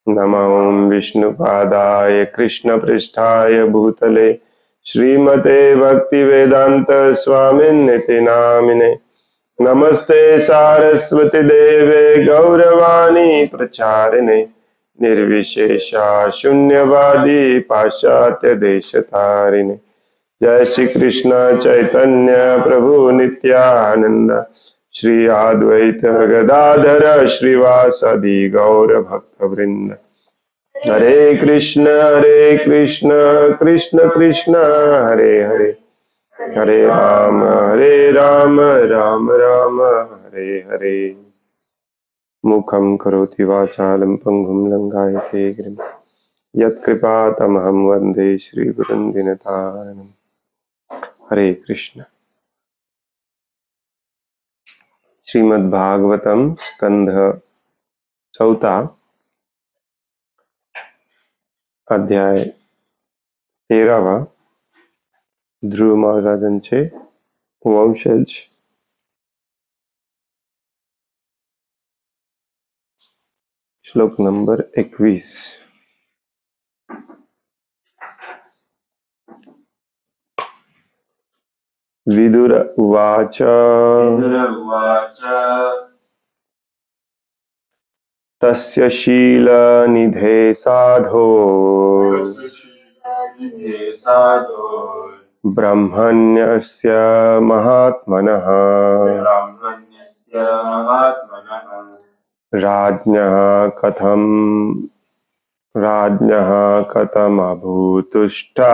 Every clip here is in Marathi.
नमो विष्णुपादाय कृष्णपृष्ठाय भूतले श्रीमते भक्तिवेदांत स्वामिन्निति नामिने। नमस्ते सारस्वती देवे गौरवाणी प्रचारिणे निर्विशेषा शून्यवादी पाश्चात्य देशतारिणे। जय श्री कृष्ण चैतन्य प्रभु नित्यानंद श्री अद्वैत गदाधर श्रीवासदि गौर भक्त वृंद। हरे कृष्ण कृष्ण कृष्ण हरे हरे, हरे राम राम राम हरे हरे। मुखं करोति वाचालं पंगुं लंघयते गिरिं यत्कृपातमहं वन्दे श्रीगुरुं दीनतारिणम्। हरे कृष्ण। श्रीमद्भागवतम स्कंध 4 अध्याय 13 ध्रुव महाराजांचे वंशज। श्लोक नंबर 21। विदुर उवाच तस्य शीलनिधे साधो ब्रह्मण्यस्य महात्मनः राज्ञः कथमभूतुष्टा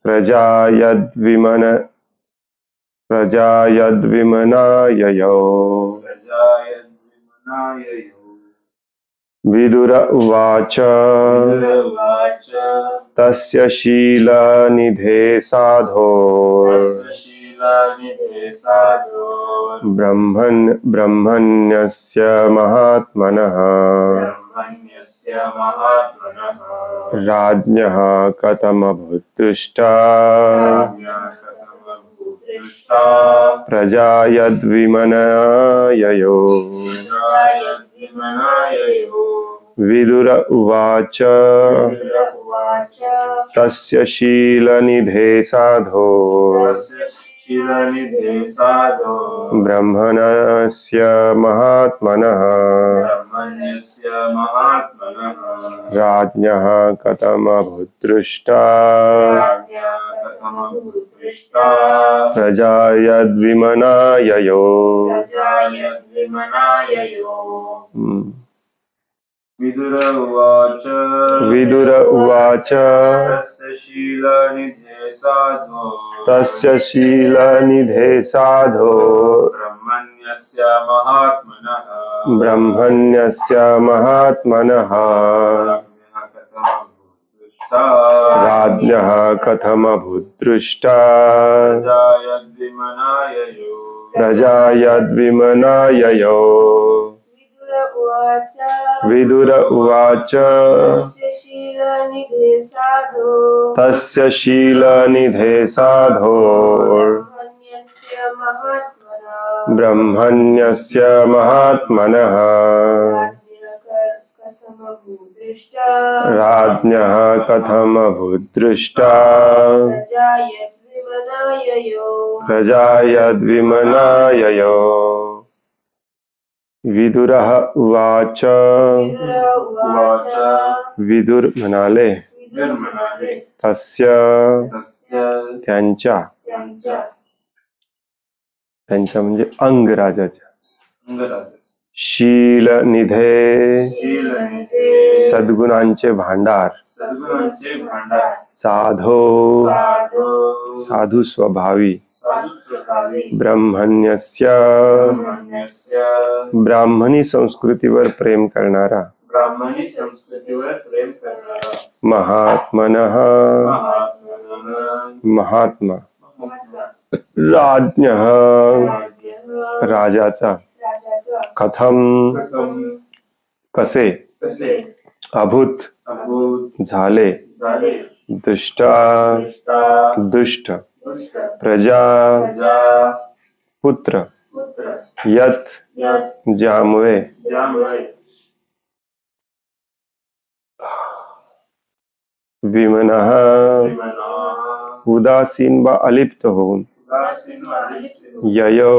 प्रजा यद्विमनाययो। विदुर उवाच तस्य शीलनिधे साधो ब्रह्मण्यस्य महात्मनः राज्ञः कथमभूतुष्टा प्रजा यद्विमनाययो। विदुर उवाच तस्य शीलनिधे साधो ब्रह्मणस्य महात्मनः राज्ञः कथमभूतुष्टा प्रजा यद्विमनाययो। विदुर उवाच तस्य शीलनिधे साधो ब्रह्मण्यस्य महात्मनः राज्ञः कथमभूतुष्टा प्रजा यद्विमनाययो। विदुर उवाच तस्य शीलनिधे साधो ब्रह्मण्यस्य महात्मनः राज्ञः कथमभूतुष्टा प्रजा यद्विमनाययो। विदुरः उवाच विदुर म्हणाले तस्य त्यांच्या म्हणजे अंगराजाच्या शीलनिधे सद्गुणांचे भांडार साधो साधु स्वभावी ब्रह्मण्यस्य ब्राह्मणी संस्कृतीवर प्रेम करणारा महात्मनः महात्मा राज्ञः राजाचा कथम कसे अभूत झाले दुष्टा दुष्ट प्रजा पुत्र यत ज्यामुळे विमनः उदासीन व अलिप्त होऊन ययो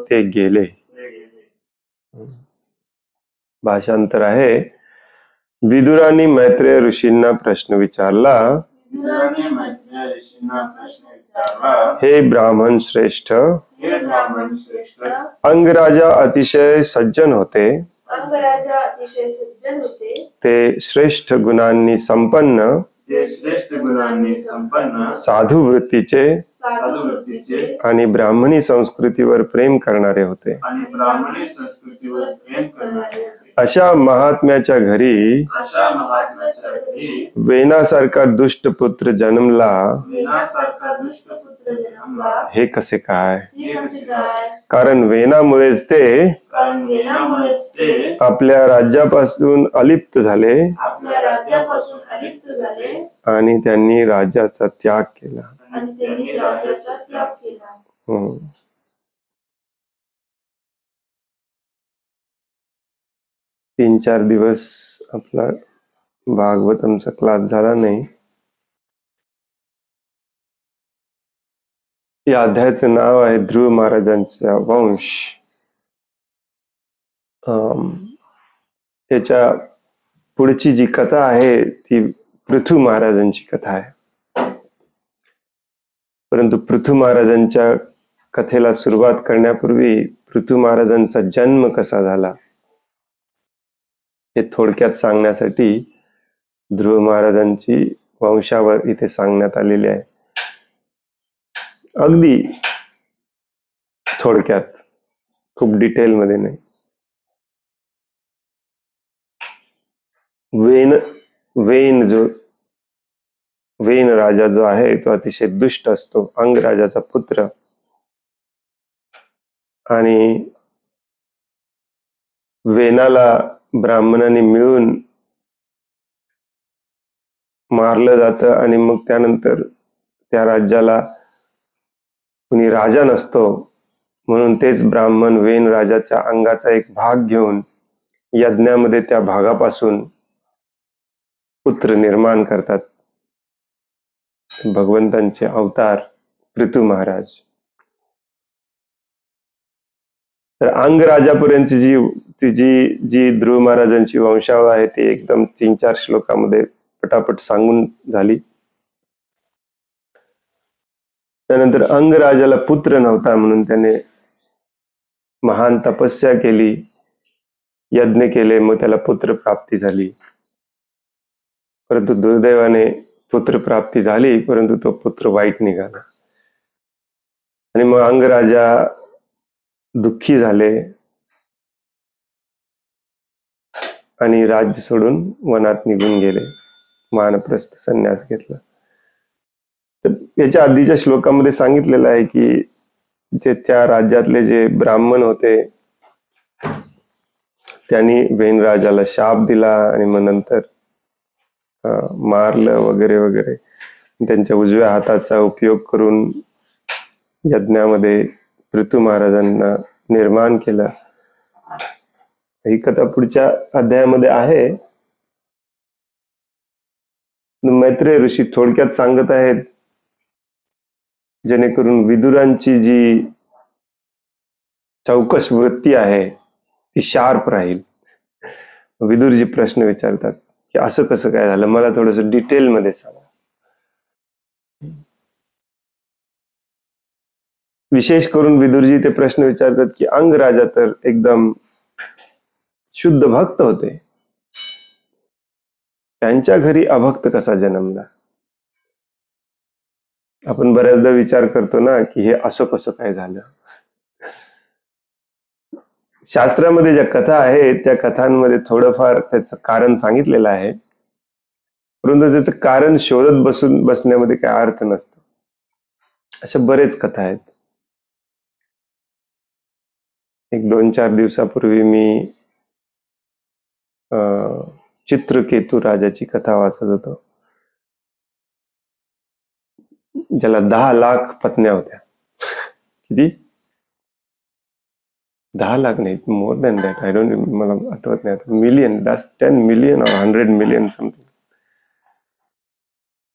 ते गेले. भाषांतर आहे. विदुरांनी मैत्रेय ऋषींना प्रश्न विचारला, हे ब्राह्मण श्रेष्ठ, अंगराजा अतिशय सज्जन होते. ते श्रेष्ठ गुणांनी संपन्न साधू वृत्तीचे आणि ब्राह्मणी संस्कृतीवर प्रेम करणारे होते. अशा महात्म्याच्या घरी वेनासारखा दुष्ट पुत्र जन्मला, हे कसे काय? कारण वेनामुळेच ते आपल्या राज्यापासून अलिप्त झाले आणि त्यांनी राज्याचा त्याग केला. तीन चार दिवस आपला भागवतमचा क्लास झाला नाही. या अध्यायाचं नाव आहे ध्रुव महाराजांचा वंश. त्याच्या पुढची जी कथा आहे ती पृथू महाराजांची कथा आहे. परंतु पृथू महाराजांच्या कथेला सुरुवात करण्यापूर्वी पृथू महाराजांचा जन्म कसा झाला हे थोडक्यात सांगण्यासाठी ध्रुव महाराजांची वंशावर इथे सांगण्यात आलेली आहे. अगदी थोडक्यात, खूप डिटेल मध्ये नाही. वेन राजा जो आहे तो अतिशय दुष्ट असतो, अंग राजाचा पुत्र. आणि वेनाला ब्राह्मणांनी मिळून मारलं जातं आणि मग त्यानंतर त्या राज्याला कुणी राजा नसतो, म्हणून तेच ब्राह्मण वेन राजाच्या अंगाचा एक भाग घेऊन यज्ञामध्ये त्या भागापासून पुत्र निर्माण करतात. भगवंतांचे अवतार पृथू महाराज. तर अंग राजापर्यंतची जी ध्रुव महाराजांची वंशावळ आहे ती एकदम 3-4 श्लोकामध्ये पटापट सांगून झाली. त्यानंतर अंग राजाला पुत्र नव्हता म्हणून त्याने महान तपस्या केली, यज्ञ केले, मग त्याला पुत्र प्राप्ती झाली. परंतु दुर्दैवाने पुत्र प्राप्ती झाली, परंतु तो पुत्र वाईट निघाला. आणि मग अंग राजा दुःखी झाले आणि राज्य सोडून वनात निघून गेले, वानप्रस्थ संन्यास घेतला. तर याच्या आधीच्या श्लोकामध्ये सांगितलेलं आहे की जे त्या राज्यातले जे ब्राह्मण होते त्यांनी वेन राजाला शाप दिला आणि मग नंतर मारलं वगैरे वगैरे. त्यांच्या उजव्या हाताचा उपयोग करून यज्ञामध्ये पृथू महाराजांना निर्माण केलं. ही कथा पुढच्या अध्यायामध्ये आहे. मैत्रेय ऋषी थोडक्यात सांगत आहेत जेणेकरून विदुरांची जी चौकस वृत्ती आहे ती शार्प राहील. विदुरजी प्रश्न विचारतात की असं कसं काय झालं, मला थोडस डिटेल मध्ये सांगा. विशेष करून विदुरजी ते प्रश्न विचारतात की अंग राजा तर एकदम शुद्ध भक्त होते, त्यांच्या घरी अभक्त कसा जन्मला. आपण बऱ्याचदा विचार करतो ना की हे असं कसं काय झालं. शास्त्रामध्ये ज्या कथा आहेत त्या कथांमध्ये थोडंफार त्याचं कारण सांगितलेलं आहे, परंतु त्याचं कारण शोधत बसण्यामध्ये काय अर्थ नसतो. अशा बरेच कथा आहेत. एक 2-4 दिवसापूर्वी मी चित्रकेतू राजाची कथा वाचत होतो, ज्याला 10 लाख पत्न्या होत्या. किती? 10 लाख नाही, more than that. I don't, मला आठवत नाही आता. मिलियन, 10 मिलियन और 100 मिलियन समथिंग.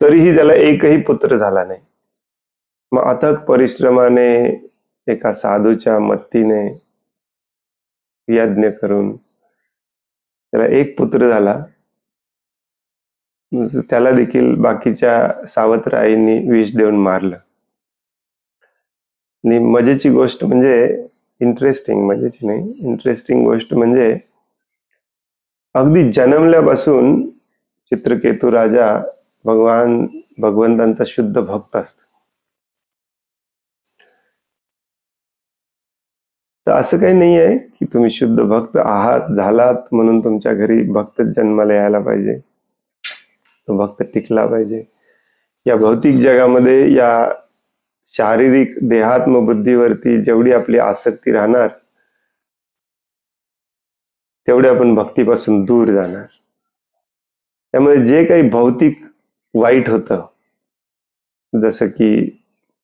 तरीही त्याला एकही पुत्र झाला नाही. मग अथक परिश्रमाने, एका साधूच्या मत्तीने यज्ञ करून त्याला एक पुत्र झाला. त्याला देखील बाकीच्या सावत्र आईंनी विष देऊन मारलं. आणि मजेची गोष्ट म्हणजे, मजेची नाही, इंटरेस्टिंग गोष्ट म्हणजे, अगदी जन्मल्यापासून चित्रकेतू राजा भगवंतांचा शुद्ध भक्त असतो. तर असं काही नाही आहे की तुम्ही शुद्ध भक्त आहात, झालात म्हणून तुमच्या घरी भक्त जन्माला यायला पाहिजे, तो भक्त टिकला पाहिजे. या भौतिक जगामध्ये, या शारीरिक देहात्म बुद्धीवरती जेवढी आपली आसक्ती राहणार, तेवढे आपण भक्तीपासून दूर जाणार. त्यामुळे जे काही भौतिक वाईट होतं, जसं की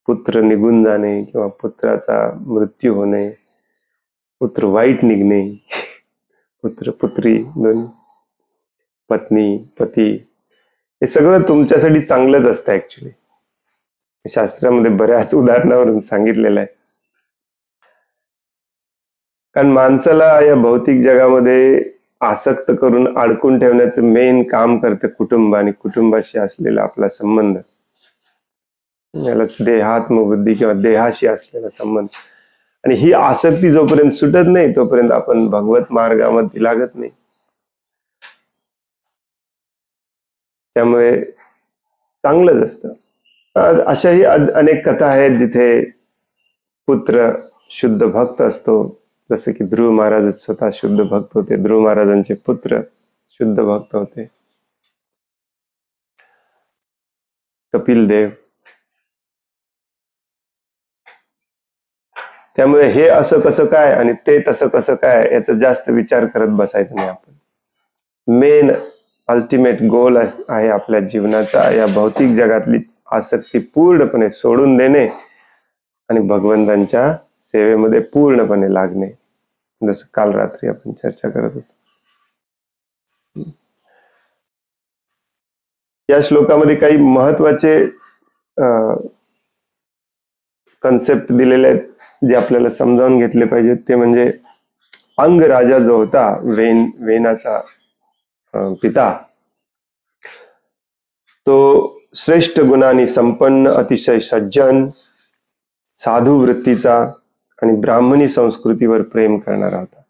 पुत्र निघून जाणे किंवा पुत्राचा मृत्यू होणे, पुत्र वाईट निघणे, पुत्र पुत्री दोन्ही, पत्नी पती, हे सगळं तुमच्यासाठी चांगलंच असतं ऍक्च्युली. शास्त्रामध्ये बऱ्याच उदाहरणावरून सांगितलेलं आहे. कारण माणसाला या भौतिक जगामध्ये आसक्त करून अडकून ठेवण्याचं मेन काम करते कुटुंब आणि कुटुंबाशी असलेला आपला संबंध, यालाच देहात्मबुद्धी किंवा देहाशी असलेला संबंध. आणि ही आसक्ती जोपर्यंत सुटत नाही तोपर्यंत आपण भगवत मार्गामध्ये लागत नाही. त्यामुळे चांगलंच असतं. अशाही अनेक कथा आहेत जिथे पुत्र शुद्ध भक्त असतो, जसं की ध्रुव महाराज स्वतः शुद्ध भक्त होते, ध्रुव महाराजांचे पुत्र शुद्ध भक्त होते, कपिल देव. त्यामुळे हे असं कसं काय आणि ते तसं कसं काय याचा जास्त विचार करत बसायचं नाही आपण. मेन अल्टिमेट गोल आहे आपल्या जीवनाचा या भौतिक जगातली आसक्ती पूर्णपणे सोडून देणे आणि भगवंतांच्या सेवेमध्ये पूर्णपणे लागणे, जसं काल रात्री आपण चर्चा करत होतो. या श्लोकामध्ये काही महत्वाचे कन्सेप्ट दिलेले आहेत जे आपल्याला समजावून घेतले पाहिजेत. ते म्हणजे अंग राजा जो होता, वेनाचा पिता, तो श्रेष्ठ गुणांनी संपन्न, अतिशय सज्जन, साधू वृत्तीचा आणि ब्राह्मणी संस्कृतीवर प्रेम करणारा होता.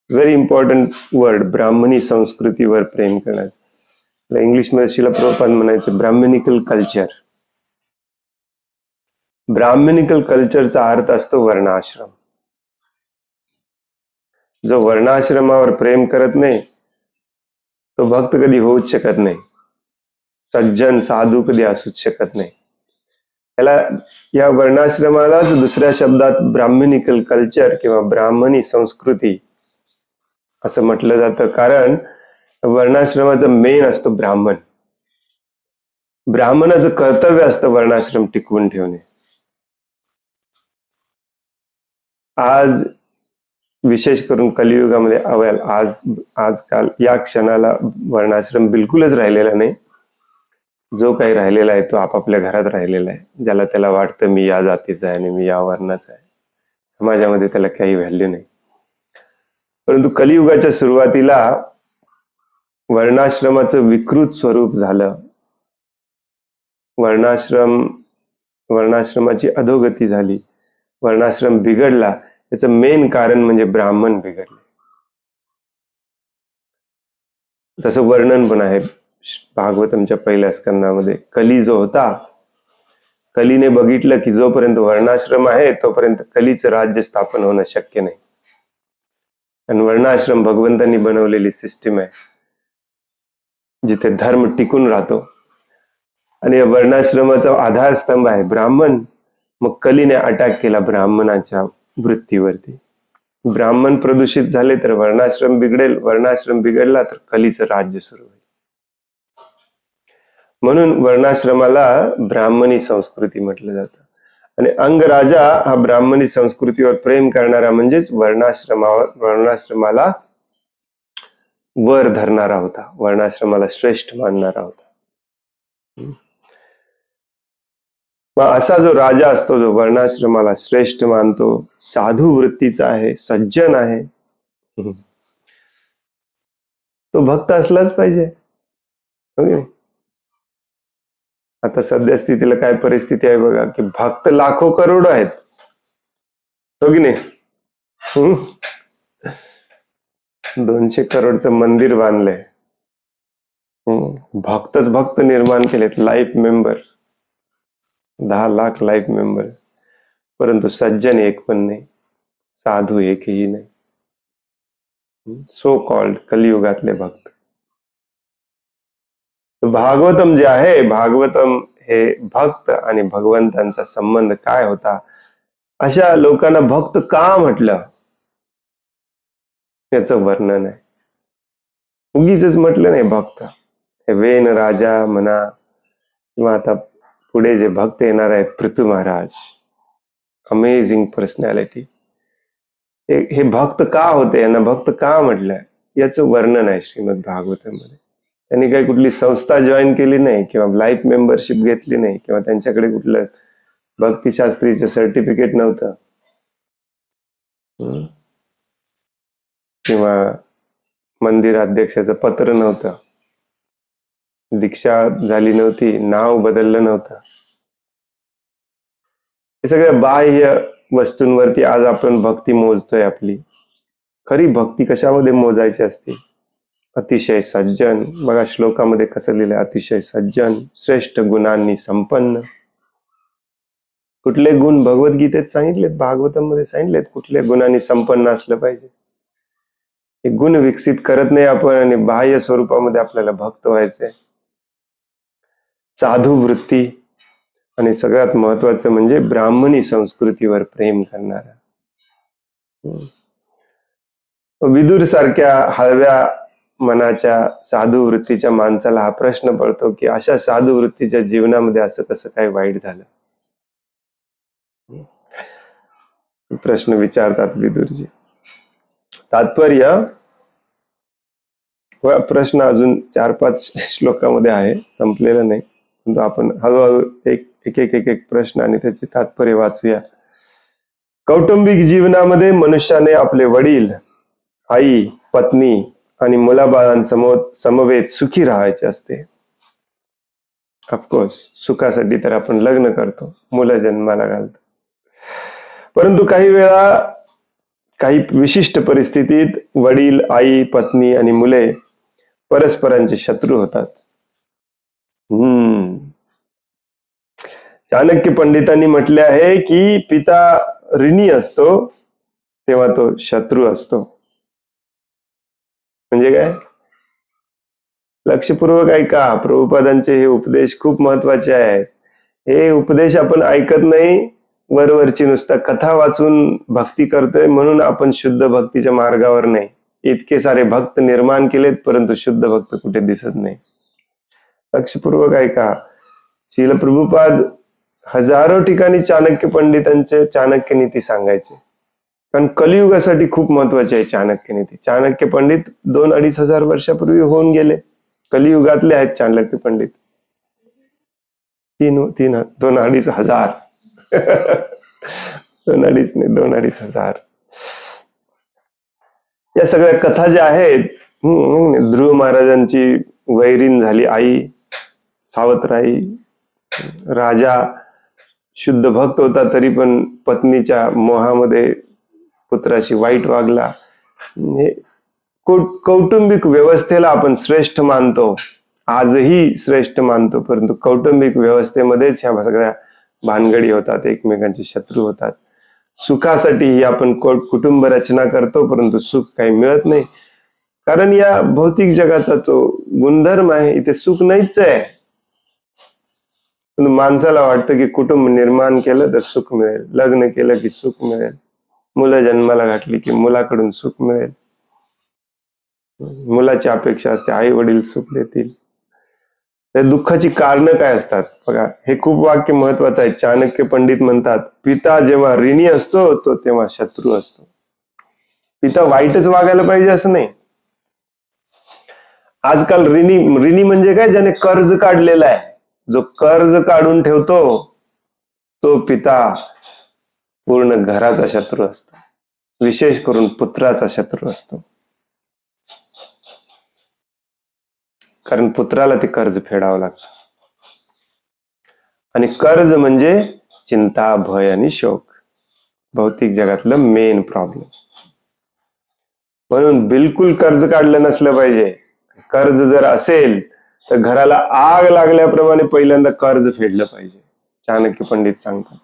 व्हेरी इम्पॉर्टंट वर्ड, ब्राह्मणी संस्कृतीवर प्रेम करणार. इंग्लिशमध्ये शिला प्रभुपाद म्हणायचे ब्राह्मणिकल कल्चर. ब्राह्मणिकल कल्चरचा अर्थ असतो वर्णाश्रम. जो वर्णाश्रमावर प्रेम करत नाही तो भक्त कधी होऊच शकत नाही, सज्जन साधू कधी असूच शकत नाही. या वर्णाश्रमालाच दुसऱ्या शब्दात ब्राह्मणिकल कल्चर किंवा ब्राह्मणी संस्कृती असं म्हटलं जातं. कारण वर्णाश्रमाचं मेन असतो ब्राह्मण. ब्राह्मणाचं कर्तव्य असतं वर्णाश्रम टिकवून ठेवणे. आज विशेष करून कलियुगामध्ये आजकाल या क्षणाला वर्णाश्रम बिलकुलच राहिलेला नाही. जो काही राहिलेला आहे तो आपापल्या घरात राहिलेला आहे. ज्याला त्याला वाटतं मी या जातीचा आहे आणि मी या वर्णाचा आहे, समाजामध्ये त्याला काही व्हॅल्यू नाही. परंतु कलियुगाच्या सुरुवातीला वर्णाश्रमाचं विकृत स्वरूप झालं. वर्णाश्रमाची अधोगती झाली, वर्णाश्रम बिघडला. याचं मेन कारण म्हणजे ब्राह्मण बिघडले. तसं वर्णन पण आहे भागवतमच्या पहिल्या स्कंदामध्ये. कली जो होता, कलीने बघितलं की जोपर्यंत वर्णाश्रम आहे तोपर्यंत कलीचं राज्य स्थापन होणं शक्य नाही. आणि वर्णाश्रम भगवंतांनी बनवलेली सिस्टीम आहे जिथे धर्म टिकून राहतो. आणि या वर्णाश्रमाचा आधारस्तंभ आहे ब्राह्मण. मग कलीने अटॅक केला ब्राह्मणाच्या वृत्तीवरती. ब्राह्मण प्रदूषित झाले तर वर्णाश्रम बिघडेल, वर्णाश्रम बिघडला तर कलीचं राज्य सुरू होईल. म्हणून वर्णाश्रमाला ब्राह्मणी संस्कृती म्हटलं जातं. आणि अंगराजा हा ब्राह्मणी संस्कृतीवर प्रेम करणारा म्हणजेच वर्णाश्रमाला वर धरणारा होता, वर्णाश्रमाला श्रेष्ठ मानणारा होता. मग असा जो राजा असतो जो वर्णाश्रमाला श्रेष्ठ मानतो, साधू वृत्तीचा आहे, सज्जन आहे, तो भक्त असलाच पाहिजे. आता सध्या स्थितीला काय परिस्थिती आहे बघा, की भक्त लाखो करोड आहेत, हो की नाही. 200 करोडचं मंदिर बांधलंय, भक्तच भक्त निर्माण केलेत, life member 10 lakh life member, परंतु सज्जन एक पण नाही, साधू एकही नाही. सो कॉल्ड कलियुगातले भक्त. भागवतम जे आहे, भागवतम हे भक्त आणि भगवंतांचा संबंध काय होता, अशा लोकांना भक्त का म्हटलं याचं वर्णन आहे. उगीच म्हटलं नाही भक्त. हे वेन राजा म्हणा किंवा आता पुढे जे भक्त येणार आहेत, पृथू महाराज, अमेझिंग पर्सनॅलिटी, हे भक्त का होते, यांना भक्त का म्हटलंय याचं वर्णन आहे श्रीमद भागवतामध्ये. त्यांनी काही कुठली संस्था जॉईन केली नाही किंवा लाईफ मेंबरशिप घेतली नाही किंवा त्यांच्याकडे कुठलं भक्तिशास्त्रीचं सर्टिफिकेट नव्हतं किंवा मंदिर अध्यक्षाचं पत्र नव्हतं, दीक्षा झाली नव्हती, नाव बदललं नव्हतं. हे सगळ्या बाह्य वस्तूंवरती आज आपण भक्ती मोजतोय. आपली खरी भक्ती कशामध्ये मोजायची असते? अतिशय सज्जन. बघा श्लोकामध्ये कसं लिहिलंय, अतिशय सज्जन, श्रेष्ठ गुणांनी संपन्न. कुठले गुण भगवद्गीतेत सांगितलेत, भागवतामध्ये सांगितलेत कुठल्या गुणांनी संपन्न असलं पाहिजे. हे गुण विकसित करत नाही आपण आणि बाह्य स्वरूपामध्ये आपल्याला भक्त व्हायचंय. साधू वृत्ती आणि सगळ्यात महत्वाचं म्हणजे ब्राह्मणी संस्कृतीवर प्रेम करणारा. विदुर सारख्या हळव्या मनाच्या साधू वृत्तीच्या माणसाला हा प्रश्न पडतो की अशा साधू वृत्तीच्या जीवनामध्ये असं कसं काय वाईट झालं, प्रश्न विचारतात विदुरजी. तात्पर्य, प्रश्न अजून 4-5 श्लोकामध्ये आहे, संपलेला नाही, परंतु आपण हळूहळू एक प्रश्न आणि त्याचे तात्पर्य वाचूया. कौटुंबिक जीवनामध्ये मनुष्याने आपले वडील, आई, पत्नी आणि मुलाबाळांसमवेत सुखी राहायचे असते. ऑफकोर्स सुखासाठी तर आपण लग्न करतो, मुलं जन्माला घालतो, परंतु काही वेळा काही विशिष्ट परिस्थितीत वडील, आई, पत्नी आणि मुले परस्परांचे शत्रू होतात. चाणक्य पंडितांनी म्हटले आहे की पिता ऋणी असतो तेव्हा तो शत्रू असतो. म्हणजे काय? लक्षपूर्वक ऐका, प्रभुपादांचे हे उपदेश खूप महत्वाचे आहेत. हे उपदेश आपण ऐकत नाही, वरवरची नुसता कथा वाचून भक्ती करतोय म्हणून आपण शुद्ध भक्तीच्या मार्गावर नाही. इतके सारे भक्त निर्माण केलेत परंतु शुद्ध भक्त कुठे दिसत नाही. लक्षपूर्वक ऐका, श्रील प्रभुपाद हजारो ठिकाणी चाणक्य पंडितांचे चाणक्य नीती सांगायचे, कारण कलियुगासाठी खूप महत्वाची आहे चाणक्य नीती. चाणक्य पंडित 2-2.5 हजार वर्षापूर्वी होऊन गेले, कलियुगातले आहेत चाणक्य पंडित 2-2.5 हजार 2.5 नाही 2.5 हजार. या सगळ्या कथा ज्या आहेत, ध्रुव महाराजांची वैरीण झाली आई सावत्राई, राजा शुद्ध भक्त होता तरी पण पत्नीच्या मोहामध्ये पुत्राशी वाईट वागला. कौटुंबिक व्यवस्थेला आपण श्रेष्ठ मानतो, आजही श्रेष्ठ मानतो, परंतु कौटुंबिक व्यवस्थेमध्येच ह्या सगळ्या भानगडी होतात, एकमेकांचे शत्रू होतात. सुखासाठी आपण कुटुंब रचना करतो परंतु सुख काही मिळत नाही, कारण या भौतिक जगाचा जो गुणधर्म आहे इथे सुख नाहीच आहे. माणसाला वाटतं की कुटुंब निर्माण केलं तर सुख मिळेल, लग्न केलं की सुख मिळेल, मुलं जन्माला घातली की मुलाकडून सुख मिळेल, मुलाची अपेक्षा असते आई वडील सुख देतील. त्या दुःखाची कारणं काय असतात बघा. हे खूप वाक्य महत्वाचं आहे. चाणक्य पंडित म्हणतात, पिता जेव्हा ऋणी असतो तो तेव्हा शत्रू असतो. पिता वाईटच वागायला पाहिजे असं नाही. आजकाल ऋणी म्हणजे काय, ज्याने कर्ज काढलेला आहे. जो कर्ज काढून ठेवतो तो पिता पूर्ण घराचा शत्रू असतो, विशेष करून पुत्राचा शत्रू असतो. कारण पुत्राला ते कर्ज फेडावं लागतं. आणि कर्ज म्हणजे चिंता, भय आणि शोक, भौतिक जगातलं मेन प्रॉब्लेम. म्हणून बिलकुल कर्ज काढलं नसलं पाहिजे. कर्ज जर असेल तर घराला आग लागल्याप्रमाणे पहिल्यांदा कर्ज फेडलं पाहिजे. चाणक्य पंडित सांगतात,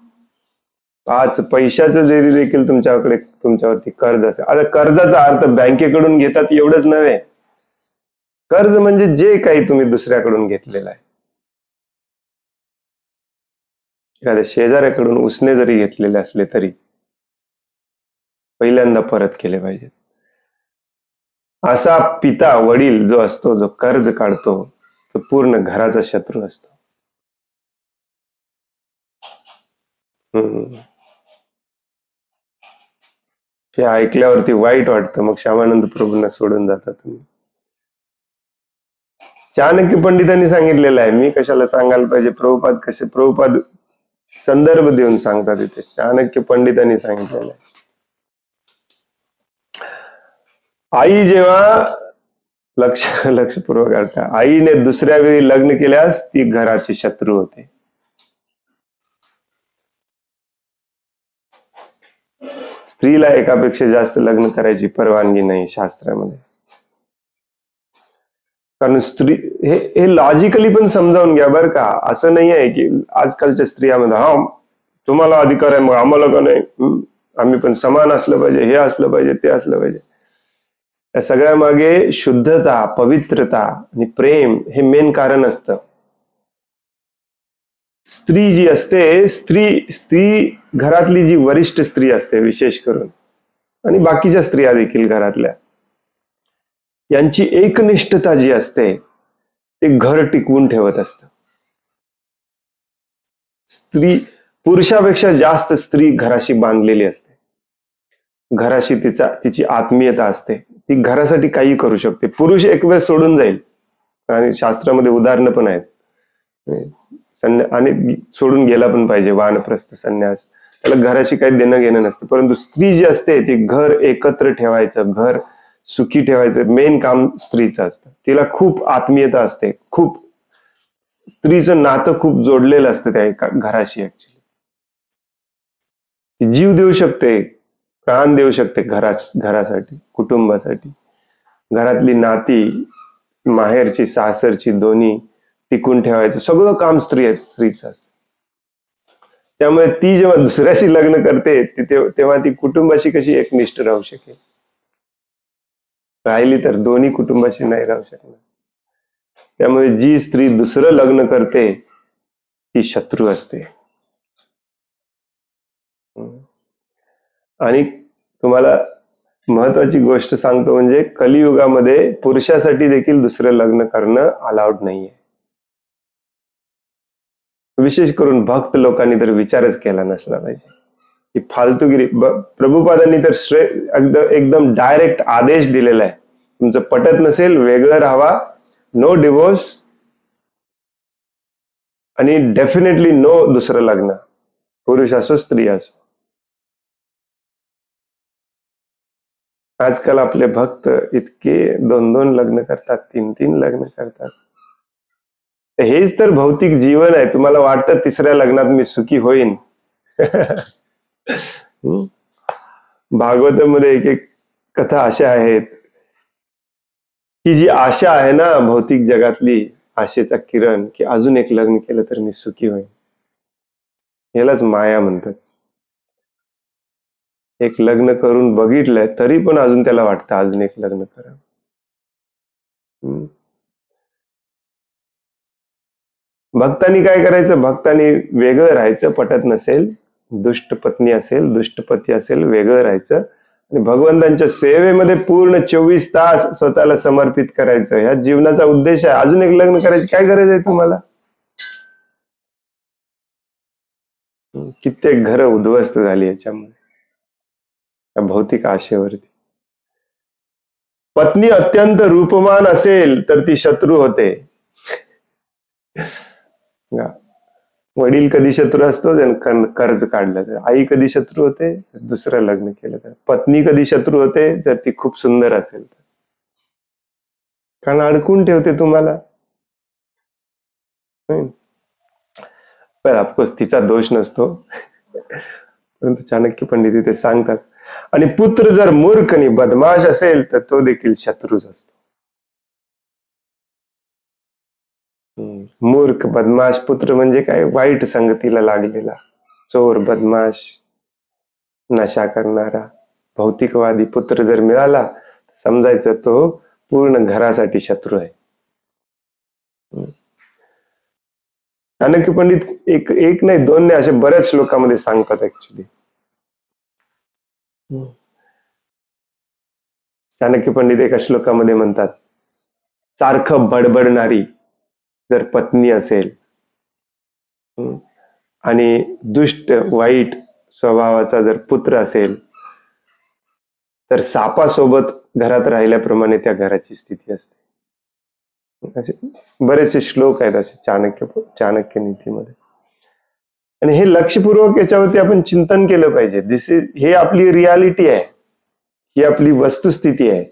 5 पैशाचं जरी देखील तुमच्यावरती कर्ज असेल. आता कर्जाचा अर्थ बँकेकडून घेतात एवढंच नव्हे. कर्ज म्हणजे जे काही तुम्ही दुसऱ्याकडून घेतलेलं आहे. एखाद्या शेजाऱ्याकडून उसने जरी घेतलेले असले तरी पहिल्यांदा परत केले पाहिजेत. असा पिता, वडील जो असतो, जो कर्ज काढतो, तो पूर्ण घराचा शत्रू असतो. हे ऐकल्यावरती वाईट वाटतं, मग श्यामानंद प्रभूंना सोडून जाता तुम्ही. चाणक्य पंडितांनी सांगितलेलं आहे, मी कशाला सांगायला पाहिजे. प्रभुपाद संदर्भ देऊन सांगतात इथे. चाणक्य पंडितांनी सांगितलेलं आहे, आई जेव्हा लक्षपूर्वक अर्थ, आईने दुसऱ्या वेळी लग्न केल्यास ती घराची शत्रू होते. स्त्रीला एकापेक्षा जास्त लग्न करायची परवानगी नाही शास्त्रामध्ये. कारण स्त्री हे लॉजिकली पण समजावून घ्या बरं का. असं नाही आहे की आजकालच्या स्त्रियामध्ये हा तुम्हाला अधिकार आहे मग आम्हाला का नाही, आम्ही पण समान असलं पाहिजे, हे असलं पाहिजे, ते असलं पाहिजे. या सगळ्या मागे शुद्धता, पवित्रता आणि प्रेम हे मेन कारण असतं. स्त्री जी असते, स्त्री घरातली जी वरिष्ठ स्त्री असते विशेष करून, आणि बाकीच्या स्त्रिया देखील घरातल्या, यांची एकनिष्ठता जी असते ते घर टिकवून ठेवत असतं. स्त्री पुरुषापेक्षा जास्त स्त्री घराशी बांधलेली असते. घराशी तिची आत्मीयता असते. ती घरासाठी काही करू शकते. पुरुष एक वेळ सोडून जाईल, आणि शास्त्रामध्ये उदाहरणं पण आहेत, आणि सोडून गेला पण पाहिजे. वानप्रस्थ, संन्यास, त्याला घराशी काही देणं घेणं नसतं. परंतु स्त्री जी असते ती घर एकत्र ठेवायचं, घर सुखी ठेवायचं मेन काम स्त्रीचं असतं. तिला खूप आत्मीयता असते, खूप स्त्रीचं नातं खूप जोडलेलं असतं त्या एका घराशी. ऍक्च्युली ती जीव देऊ शकते, प्राण देऊ शकते घरासाठी, कुटुंबासाठी. घरातली नाती, माहेरची सासरची, दोन्ही टिकून ठेवायचं सगळं काम स्त्रीचं असतं. त्यामुळे ती जेव्हा दुसऱ्याशी लग्न करते तेव्हा ती कुटुंबाशी कशी एकनिष्ठ राहू शकेल. राहिली तर दोन्ही कुटुंबाशी नाही राहू शकणार. त्यामुळे जी स्त्री दुसरं लग्न करते ती शत्रू असते. आणि तुम्हाला महत्वाची गोष्ट सांगतो, म्हणजे कलियुगामध्ये पुरुषासाठी देखील दुसरं लग्न करणं अलाउड नाहीये. विशेष करून भक्त लोकांनी तर विचारच केला नसला पाहिजे. ही फालतूगिरी. प्रभुपादांनी तर एकदम डायरेक्ट आदेश दिलेला आहे, तुमचं पटत नसेल वेगळं राहावा, नो डिवोर्स, आणि डेफिनेटली नो दुसरं लग्न, पुरुष असो स्त्री असो. आजकाल आपले भक्त इतके 2-2 लग्न करतात, 3-3 लग्न करतात. हेच तर भौतिक जीवन आहे. तुम्हाला वाटतं तिसऱ्या लग्नात मी सुखी होईन. भागवतामध्ये एक एक कथा अशा आहेत की जी आशा आहे ना भौतिक जगातली, आशेचा किरण, की अजून एक लग्न केलं तर मी सुखी होईन. यालाच माया म्हणतात. एक लग्न करून बघितलंय तरी पण अजून त्याला वाटतं अजून एक लग्न करावं. भक्तांनी काय करायचं, भक्तांनी वेगळं राहायचं. पटत नसेल, दुष्ट पत्नी असेल, दुष्ट पती असेल, वेगळं राहायचं आणि भगवंतांच्या सेवेमध्ये पूर्ण 24 तास स्वतःला समर्पित करायचं, ह्या जीवनाचा उद्देश आहे. अजून एक लग्न करायची काय गरज आहे तुम्हाला? कित्येक घरं उद्ध्वस्त झाली याच्यामुळे, या भौतिक आशेवरती. पत्नी अत्यंत रूपमान असेल तर ती शत्रू होते. वडील कधी शत्रू असतो? कर्ज काढलं तर. आई कधी शत्रू होते? दुसरं लग्न केलं तर. पत्नी कधी शत्रू होते? जर ती खूप सुंदर असेल तर. कारण अडकून ठेवते तुम्हाला. पण ऑफकोर्स तिचा दोष नसतो, परंतु चाणक्य पंडित इथे सांगतात. आणि पुत्र जर मूर्ख आणि बदमाश असेल तर तो देखील शत्रूच असतो. मूर्ख बदमाश पुत्र म्हणजे काय? वाईट संगतीला लागलेला, चोर, बदमाश, नशा करणारा, भौतिकवादी पुत्र जर मिळाला, समजायचं तो पूर्ण घरासाठी शत्रू आहे. चाणक्य पंडित एक एक नाही, दोन नाही, असे बऱ्याच श्लोकामध्ये सांगतात ऍक्च्युली. चाणक्य पंडित एका श्लोकामध्ये म्हणतात, सारखं बडबडणारी जर पत्नी असेल आणि दुष्ट वाईट स्वभावाचा जर पुत्र असेल तर सापासोबत घरात राहिल्याप्रमाणे त्या घराची स्थिती असते. असे बरेचसे श्लोक आहेत असे चाणक्य नीतीमध्ये. आणि हे लक्षपूर्वक याच्यावरती आपण चिंतन केलं पाहिजे. हे आपली रियालिटी आहे, ही आपली वस्तुस्थिती आहे.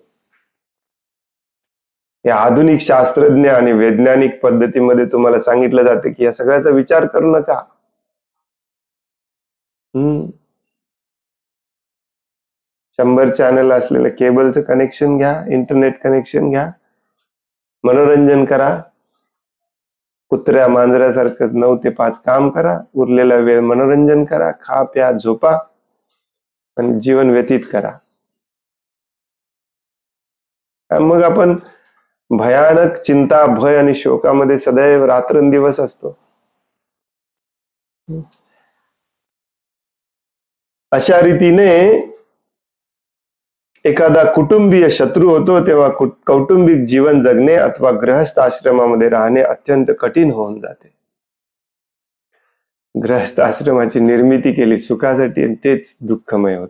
या आधुनिक शास्त्रज्ञ आणि वैज्ञानिक पद्धतीमध्ये तुम्हाला सांगितलं जातं की या सगळ्याचा विचार करू नका. 100 चॅनल असलेलं केबलचं कनेक्शन घ्या, इंटरनेट कनेक्शन घ्या, मनोरंजन करा, कुत्र्या मांजऱ्यासारखं 9 ते 5 काम करा, उरलेला वेळ मनोरंजन करा, खा प्या झोपा आणि जीवन व्यतीत करा. मग आपण भयानक चिंता, भय आणि शोकामध्ये सदैव रात्रंदिवस असतो. अशा रीतीने एखादा कुटुंबीय शत्रू होतो तेव्हा कौटुंबिक जीवन जगणे अथवा गृहस्थ आश्रमामध्ये राहणे अत्यंत कठीण होऊन जाते. गृहस्थ आश्रमाची निर्मिती केली सुखासाठी आणि तेच दुःखमय होत.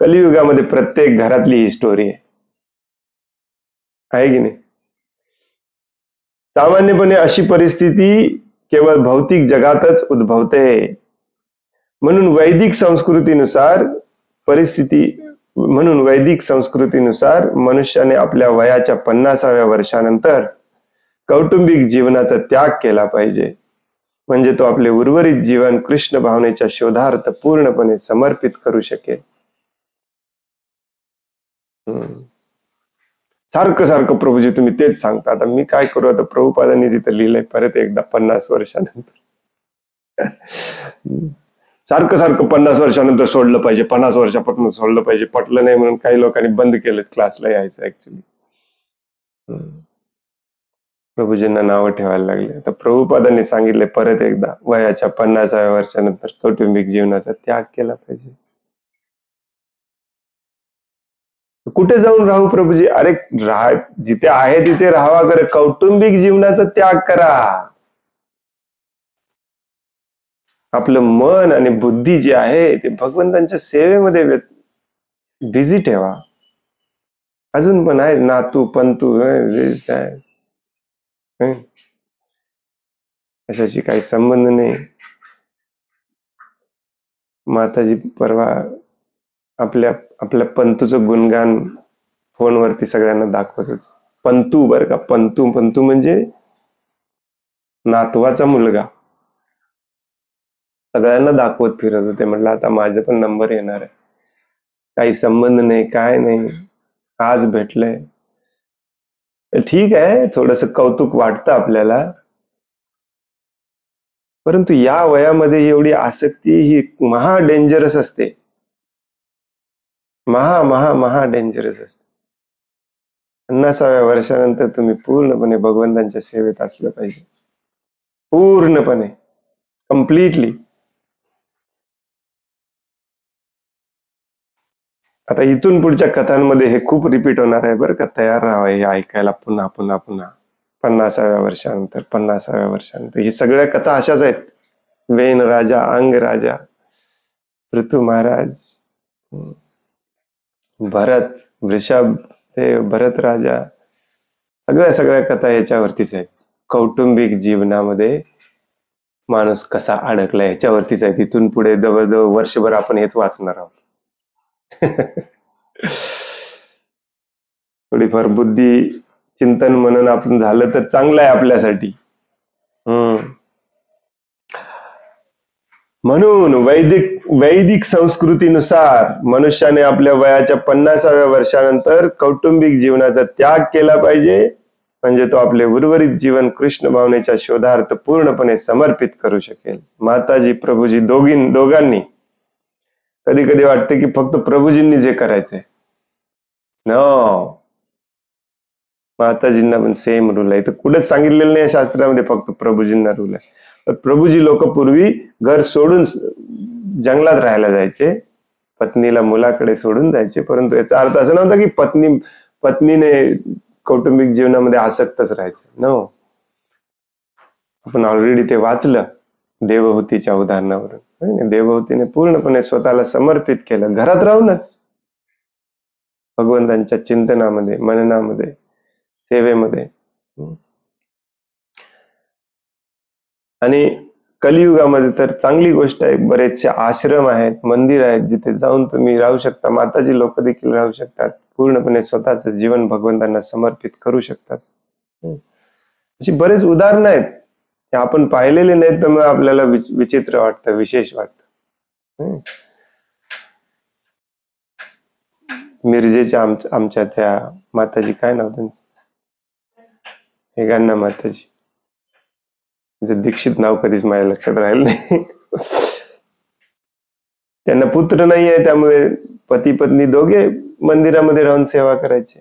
कलियुगामध्ये प्रत्येक घरातली ही स्टोरी आहे की नाही? सामान्यपणे अशी परिस्थिती केवळ भौतिक जगातच उद्भवते. म्हणून वैदिक संस्कृतीनुसार मनुष्याने आपल्या वयाच्या 50व्या वर्षानंतर कौटुंबिक जीवनाचा त्याग केला पाहिजे. म्हणजे तो आपले उर्वरित जीवन कृष्ण भावनेच्या शोधार्थ पूर्णपणे समर्पित करू शकेल. सारखं प्रभूजी तुम्ही तेच सांगता. आता मी काय करू? आता प्रभुपादांनी तिथे लिहिलंय परत एकदा 50 वर्षानंतर. सारखं 50 वर्षानंतर सोडलं पाहिजे, 50 वर्षापासून सोडलं पाहिजे. पटलं नाही म्हणून काही लोकांनी बंद केलं क्लासला यायचं ऍक्च्युली. प्रभूजींना नावं ठेवायला लागले. तर प्रभुपादांनी सांगितले परत एकदा, वयाच्या 50व्या वर्षानंतर कौटुंबिक जीवनाचा त्याग केला पाहिजे. कुठे जाऊन राहू प्रभूजी? अरे जिथे आहे तिथे राहावा, करे कौटुंबिक जीवनाचा त्याग करा. आपलं मन आणि बुद्धी जी आहे ते भगवंतांच्या सेवेमध्ये बिझी ठेवा. अजून पण आहे नातू पंतू, अशाशी काही संबंध नाही. माताजी परवा आपल्या पंतूचं गुणगान फोनवरती सगळ्यांना दाखवत होते. पंतू बर का, पंतू म्हणजे नातवाचा मुलगा. सगळ्यांना दाखवत फिरत होते. म्हटलं आता माझं पण नंबर येणार आहे. काही संबंध नाही, काय नाही, आज भेटलंय. ठीक आहे, थोडस कौतुक वाटतं आपल्याला, परंतु या वयामध्ये एवढी आसक्ती ही महा डेंजरस असते. महा डेंजरस असते. 50व्या वर्षानंतर तुम्ही पूर्णपणे भगवंतांच्या सेवेत असलं पाहिजे, पूर्णपणे, कम्प्लिटली. आता इथून पुढच्या कथांमध्ये हे खूप रिपीट होणार आहे बरं का, तयार राहावं हे ऐकायला पुन्हा पुन्हा पुन्हा. 50व्या वर्षानंतर, 50व्या वर्षानंतर, ही सगळ्या कथा अशाच आहेत. वेन राजा, अंग राजा, ऋतू महाराज, भरत, वृषभ, ते भरत राजा, सगळ्या कथा याच्यावरतीच आहेत. कौटुंबिक जीवनामध्ये माणूस कसा अडकला याच्यावरतीच आहे. तिथून पुढे जवळजवळ वर्षभर आपण हेच वाचणार आहोत. थोडीफार बुद्धी चिंतन मनन आपण झालं तर चांगलं आहे आपल्यासाठी. म्हणून वैदिक संस्कृतीनुसार मनुष्याने आपल्या वयाच्या 50व्या वर्षानंतर कौटुंबिक जीवनाचा त्याग केला पाहिजे, म्हणजे तो आपले उर्वरित जीवन कृष्ण भावनेच्या शोधार्थ पूर्णपणे समर्पित करू शकेल. माताजी प्रभूजी दोघांनी कधी कधी वाटते की फक्त प्रभूजींनी जे करायचंय, नो, माताजींना पण सेम रूल आहे. तर कुठेच सांगितलेलं नाही शास्त्रामध्ये फक्त प्रभूजींना रूल आहे. तर प्रभूजी लोक पूर्वी घर सोडून जंगलात राहायला जायचे, पत्नीला मुलाकडे सोडून जायचे, परंतु याचा अर्थ असा नव्हता की पत्नीने कौटुंबिक जीवनामध्ये आसक्तच राहायचं. नो, आपण ऑलरेडी ते वाचलं देवहूतीच्या उदाहरणावरून. देवहूतीने पूर्णपणे स्वतःला समर्पित केलं, घरात राहूनच, भगवंतांच्या चिंतनामध्ये, मननामध्ये, सेवेमध्ये. आणि कलियुगामध्ये तर चांगली गोष्ट आहे, बरेचसे आश्रम आहेत, मंदिर आहेत, जिथे जाऊन तुम्ही राहू शकता. माताजी लोक देखील राहू शकतात, पूर्णपणे स्वतःच जीवन भगवंतांना समर्पित करू शकतात. अशी बरेच उदाहरणं आहेत, आपण पाहिलेले नाहीत, त्यामुळे आपल्याला विचित्र वाटतं, विशेष वाटतं. मिरजेच्या आमच्या त्या माताजी, काय नाव त्यांचं, हेगांना माताजी, दीक्षित नाव कधीच माझ्या लक्षात राहिलं नाही. त्यांना पुत्र नाही आहे, त्यामुळे पती पत्नी दोघे मंदिरामध्ये राहून सेवा करायचे.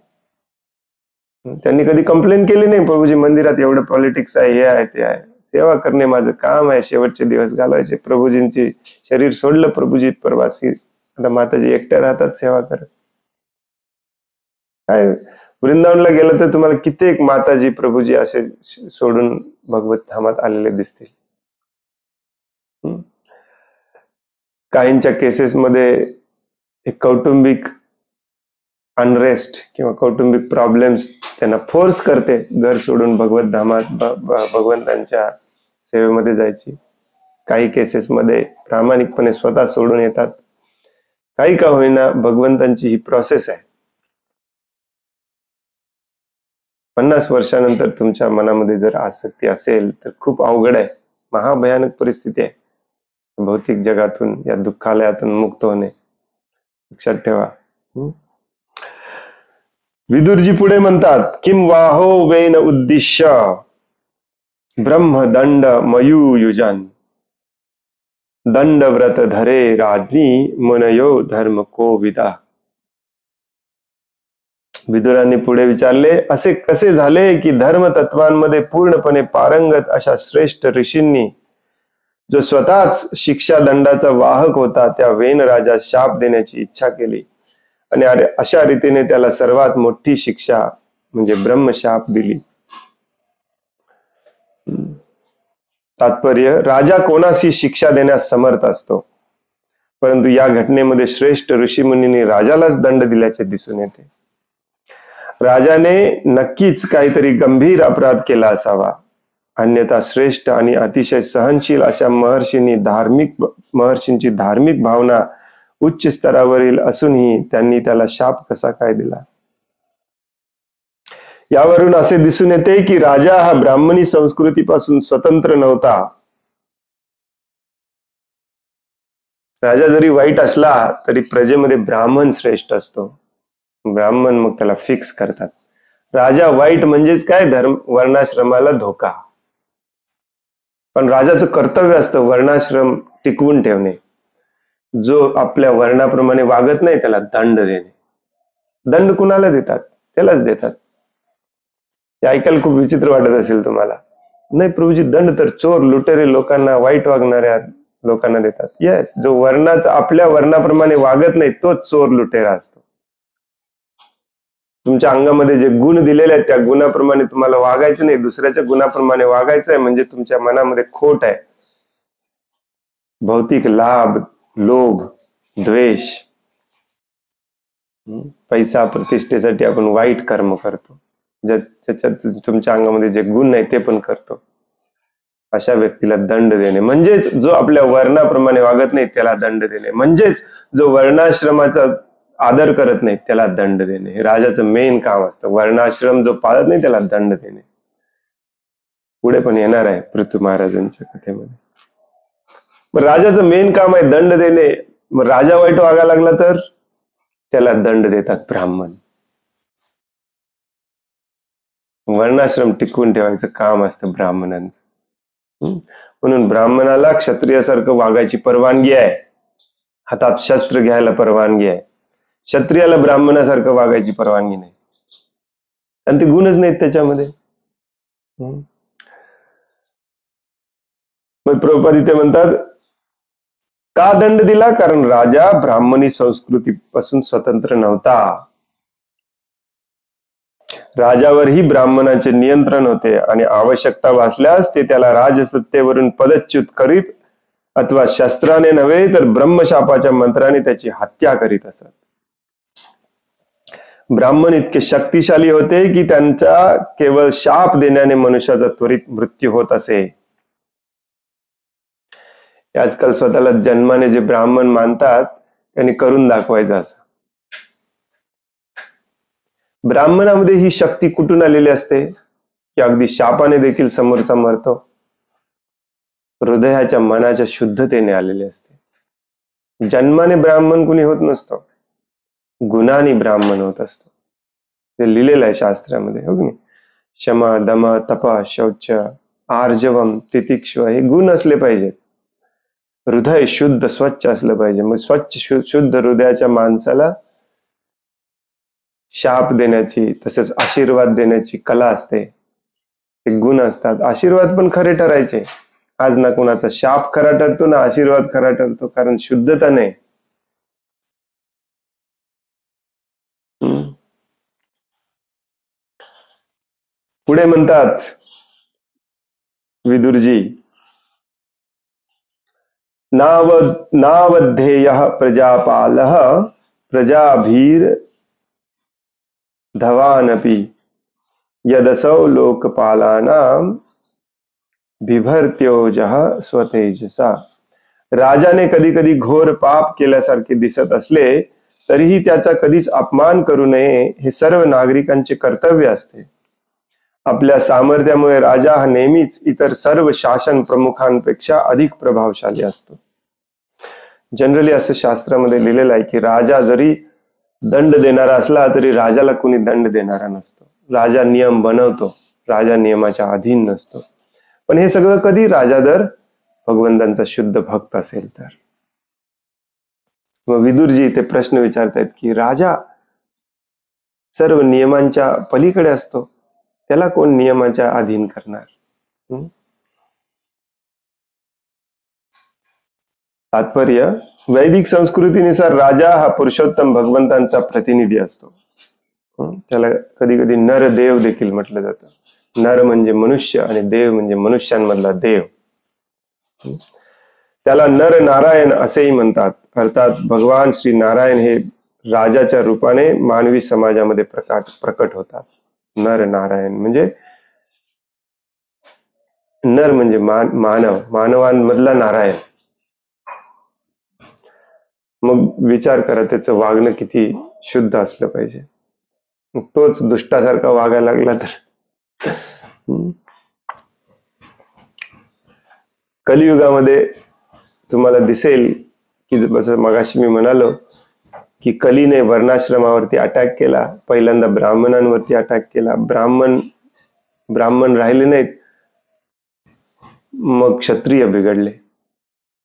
त्यांनी कधी कंप्लेंट केली नाही, प्रभूजी मंदिरात एवढं पॉलिटिक्स आहे, हे आहे, ते आहे, सेवा करणे माझं काम आहे, शेवटचे दिवस घालवायचे. प्रभूजींची शरीर सोडलं, प्रभूजी प्रवासी, आता माताजी एकट्या राहतात सेवा करत. काय वृंदावनला गेलं तर तुम्हाला कित्येक माताजी प्रभूजी असे सोडून भगवत धामात आलेले दिसतील. काहींच्या केसेसमध्ये एक कौटुंबिक अनरेस्ट किंवा कौटुंबिक प्रॉब्लेम्स त्यांना फोर्स करते घर सोडून भगवत धामात, भगवंतांच्या सेवेमध्ये जायची. काही केसेसमध्ये प्रामाणिकपणे स्वतः सोडून येतात. काही का होईना भगवंतांची ही प्रोसेस आहे. 50 वर्षानंतर तुमच्या मनामध्ये जर आसक्ती असेल तर खूप अवघड आहे, महाभयानक परिस्थिती आहे भौतिक जगातून, या दुःखालयातून मुक्त होणे. लक्षात ठेवा. विदुरजी पुढे म्हणतात, किम वाहो वेन उद्दिश्य ब्रह्मदंड मयूयुजन दंडव्रत धरे राज्ञी मनयो धर्म को विदा. विदुरांनी पुढे विचारले, असे कसे झाले की धर्मतत्वांमध्ये पूर्णपणे पारंगत अशा श्रेष्ठ ऋषींनी, जो स्वतःच शिक्षा दंडाचा वाहक होता, त्या वेन राजा शाप देण्याची इच्छा केली आणि अशा रीतीने त्याला सर्वात मोठी शिक्षा म्हणजे ब्रह्मशाप दिली. तात्पर्य, राजा कोणाशी शिक्षा देण्यास समर्थ असतो, परंतु या घटनेमध्ये श्रेष्ठ ऋषीमुनींनी राजालाच दंड दिल्याचे दिसून येते. राजाने नक्कीच काहीतरी गंभीर अपराध केला असावा, अन्यथा श्रेष्ठ आणि अतिशय सहनशील अशा महर्षींची धार्मिक भावना उच्च स्तरावरील असूनही त्यांनी त्याला शाप कसा काय दिला. यावरून असे दिसून येते की राजा हा ब्राह्मणी संस्कृतीपासून स्वतंत्र नव्हता. राजा जरी वाईट असला तरी प्रजेमध्ये ब्राह्मण श्रेष्ठ असतो. ब्राह्मण मग त्याला फिक्स करतात. राजा वाईट म्हणजेच काय, वर्णाश्रमाला धोका. पण राजाचं कर्तव्य असतं वर्णाश्रम टिकवून ठेवणे. जो आपल्या वर्णाप्रमाणे वागत नाही त्याला दंड देणे. दंड कुणाला देतात, त्यालाच देतात. ते ऐकायला खूप विचित्र वाटत असेल तुम्हाला. नाही प्रभूजी, दंड तर चोर लुटेरे लोकांना, वाईट वागणाऱ्या लोकांना देतात. येस, जो आपल्या वर्णाप्रमाणे वागत नाही तोच चोर लुटेरा असतो. तुमच्या अंगामध्ये जे गुण दिलेले आहेत त्या गुणाप्रमाणे तुम्हाला वागायचं नाही, दुसऱ्याच्या गुणाप्रमाणे वागायचं आहे, म्हणजे तुमच्या मनामध्ये खोट आहे. भौतिक लाभ, लोभ, द्वेष, पैसा, प्रतिष्ठेसाठी आपण वाईट कर्म करतो. ज्याच्यात तुमच्या अंगामध्ये जे गुण नाही ते पण करतो. अशा व्यक्तीला दंड देणे, म्हणजेच जो आपल्या वर्णाप्रमाणे वागत नाही त्याला दंड देणे, म्हणजेच जो वर्णाश्रमाचा आदर करत नाही त्याला दंड देणे. हे राजाचं मेन काम असतं. वर्णाश्रम जो पाळत नाही त्याला दंड देणे. पुढे पण येणार आहे पृथ्वी महाराजांच्या कथेमध्ये. मग राजाचं मेन काम आहे दंड देणे. मग राजा वाईट वागायला लागला तर त्याला दंड देतात ब्राह्मण. वर्णाश्रम टिकवून ठेवायचं काम असतं ब्राह्मणांचं. म्हणून ब्राह्मणाला क्षत्रियासारखं वागायची परवानगी आहे, हातात शस्त्र घ्यायला परवानगी आहे. क्षत्रियाला ब्राह्मणासारखं वागायची परवानगी नाही, आणि ते गुणच नाहीत त्याच्यामध्ये. मग प्रभुपाद इथे म्हणतात का दंड दिला? कारण राजा ब्राह्मणी संस्कृतीपासून स्वतंत्र नव्हता. राजावरही ब्राह्मणाचे नियंत्रण होते आणि आवश्यकता भासल्यास ते त्याला राजसत्तेवरून पदच्युत करीत अथवा शस्त्राने नव्हे तर ब्रह्मशापाच्या मंत्राने त्याची हत्या करीत असत. ब्राह्मण इतके शक्तिशाली होते की त्यांचा केवळ शाप देण्याने मनुष्याचा त्वरित मृत्यू होत असे. आजकाल स्वतःला जन्माने जे ब्राह्मण मानतात त्यांनी करून दाखवायचं असं. ब्राह्मणामध्ये ही शक्ती कुठून आलेली असते की अगदी शापाने देखील समोरचा मरतो? हृदयाच्या मनाच्या शुद्धतेने आलेली असते. जन्माने ब्राह्मण कुणी होत नसतो, गुणाने ब्राह्मण होत असतो. ते लिहिलेलं आहे शास्त्रामध्ये, हो की नाही? क्षमा, दम, तप, शौच, आर्जवम, तितिक्ष्व हे गुण असले पाहिजेत. हृदय शुद्ध स्वच्छ असलं पाहिजे. मग स्वच्छ शुद्ध हृदयाच्या माणसाला शाप देण्याची तसेच आशीर्वाद देण्याची कला असते, ते गुण असतात. आशीर्वाद पण खरे ठरायचे. आज ना कोणाचा शाप खरा ठरतो ना आशीर्वाद खरा ठरतो, कारण शुद्धता नाही. पुढे म्हणतात विदुरजी, नावध्येयः प्रजापालः प्रजाभीर धवानपि यदसौ लोकपालानां बिभर्त्योजः स्वतेजसा. राजाने कधी कधी घोर पाप केल्यासारखे दिसत असले तरीही त्याचा कधीच अपमान करू नये हे सर्व नागरिकांचे कर्तव्य असते. आपल्या सामर्थ्यामुळे राजा हा नेहमीच इतर सर्व शासन प्रमुखांपेक्षा अधिक प्रभावशाली असतो. जनरली असं शास्त्रामध्ये लिहिलेलं आहे की राजा जरी दंड देणारा असला तरी राजाला कुणी दंड देणारा नसतो. राजा नियम बनवतो, राजा नियमाच्या अधीन नसतो. पण हे सगळं कधी? राजा जर भगवंतांचा शुद्ध भक्त असेल तर. मग विदुरजी इथे प्रश्न विचारतायत की राजा सर्व नियमांच्या पलीकडे असतो, त्याला कोण नियमाच्या अधीन करणार? तात्पर्य, वैदिक संस्कृतीनुसार राजा हा पुरुषोत्तम भगवंतांचा प्रतिनिधी असतो. त्याला कधी कधी नर देव देखील म्हटलं जातं. नर म्हणजे मनुष्य आणि देव म्हणजे मनुष्यांमधला देव. त्याला नर नारायण असेही म्हणतात. अर्थात भगवान श्री नारायण हे राजाच्या रूपाने मानवी समाजामध्ये प्रकट होतात. नर नारायण म्हणजे नर म्हणजे मानव, मानवांमधला नारायण. मग विचार करा त्याचं वागणं किती शुद्ध असलं पाहिजे. तोच दुष्टासारखा वागायला लागला तर. कलियुगामध्ये तुम्हाला दिसेल की जसं मगाशी मी म्हणालो की कलीने वर्णाश्रमावरती अटॅक केला. पहिल्यांदा ब्राह्मणांवरती अटॅक केला. ब्राह्मण राहिले नाहीत, मग क्षत्रिय बिघडले.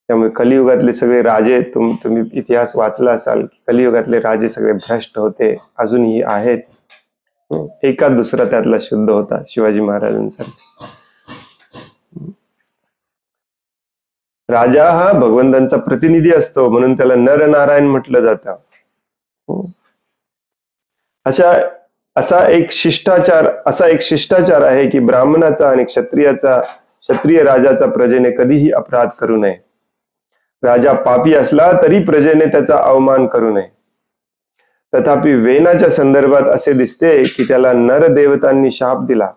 त्यामुळे कलियुगातले सगळे राजे, तुम्ही इतिहास वाचला असाल, कलियुगातले राजे सगळे भ्रष्ट होते, अजूनही आहेत. एका दुसरा त्यातला शुद्ध होता, शिवाजी महाराजांसारखा. राजा हा भगवंतांचा प्रतिनिधी असतो, म्हणून त्याला नर नारायण म्हटलं जातं. असा एक शिष्टाचार आहे की ब्राह्मणाचा आणि क्षत्रिय राजाचा प्रजेने कधीही अपराध करू नये. राजा पापी असला तरी प्रजेने त्याचा अवमान करू नये. तथापि वेनाच्या संदर्भात असे दिसते की त्याला नरदेवतांनी शाप दिला,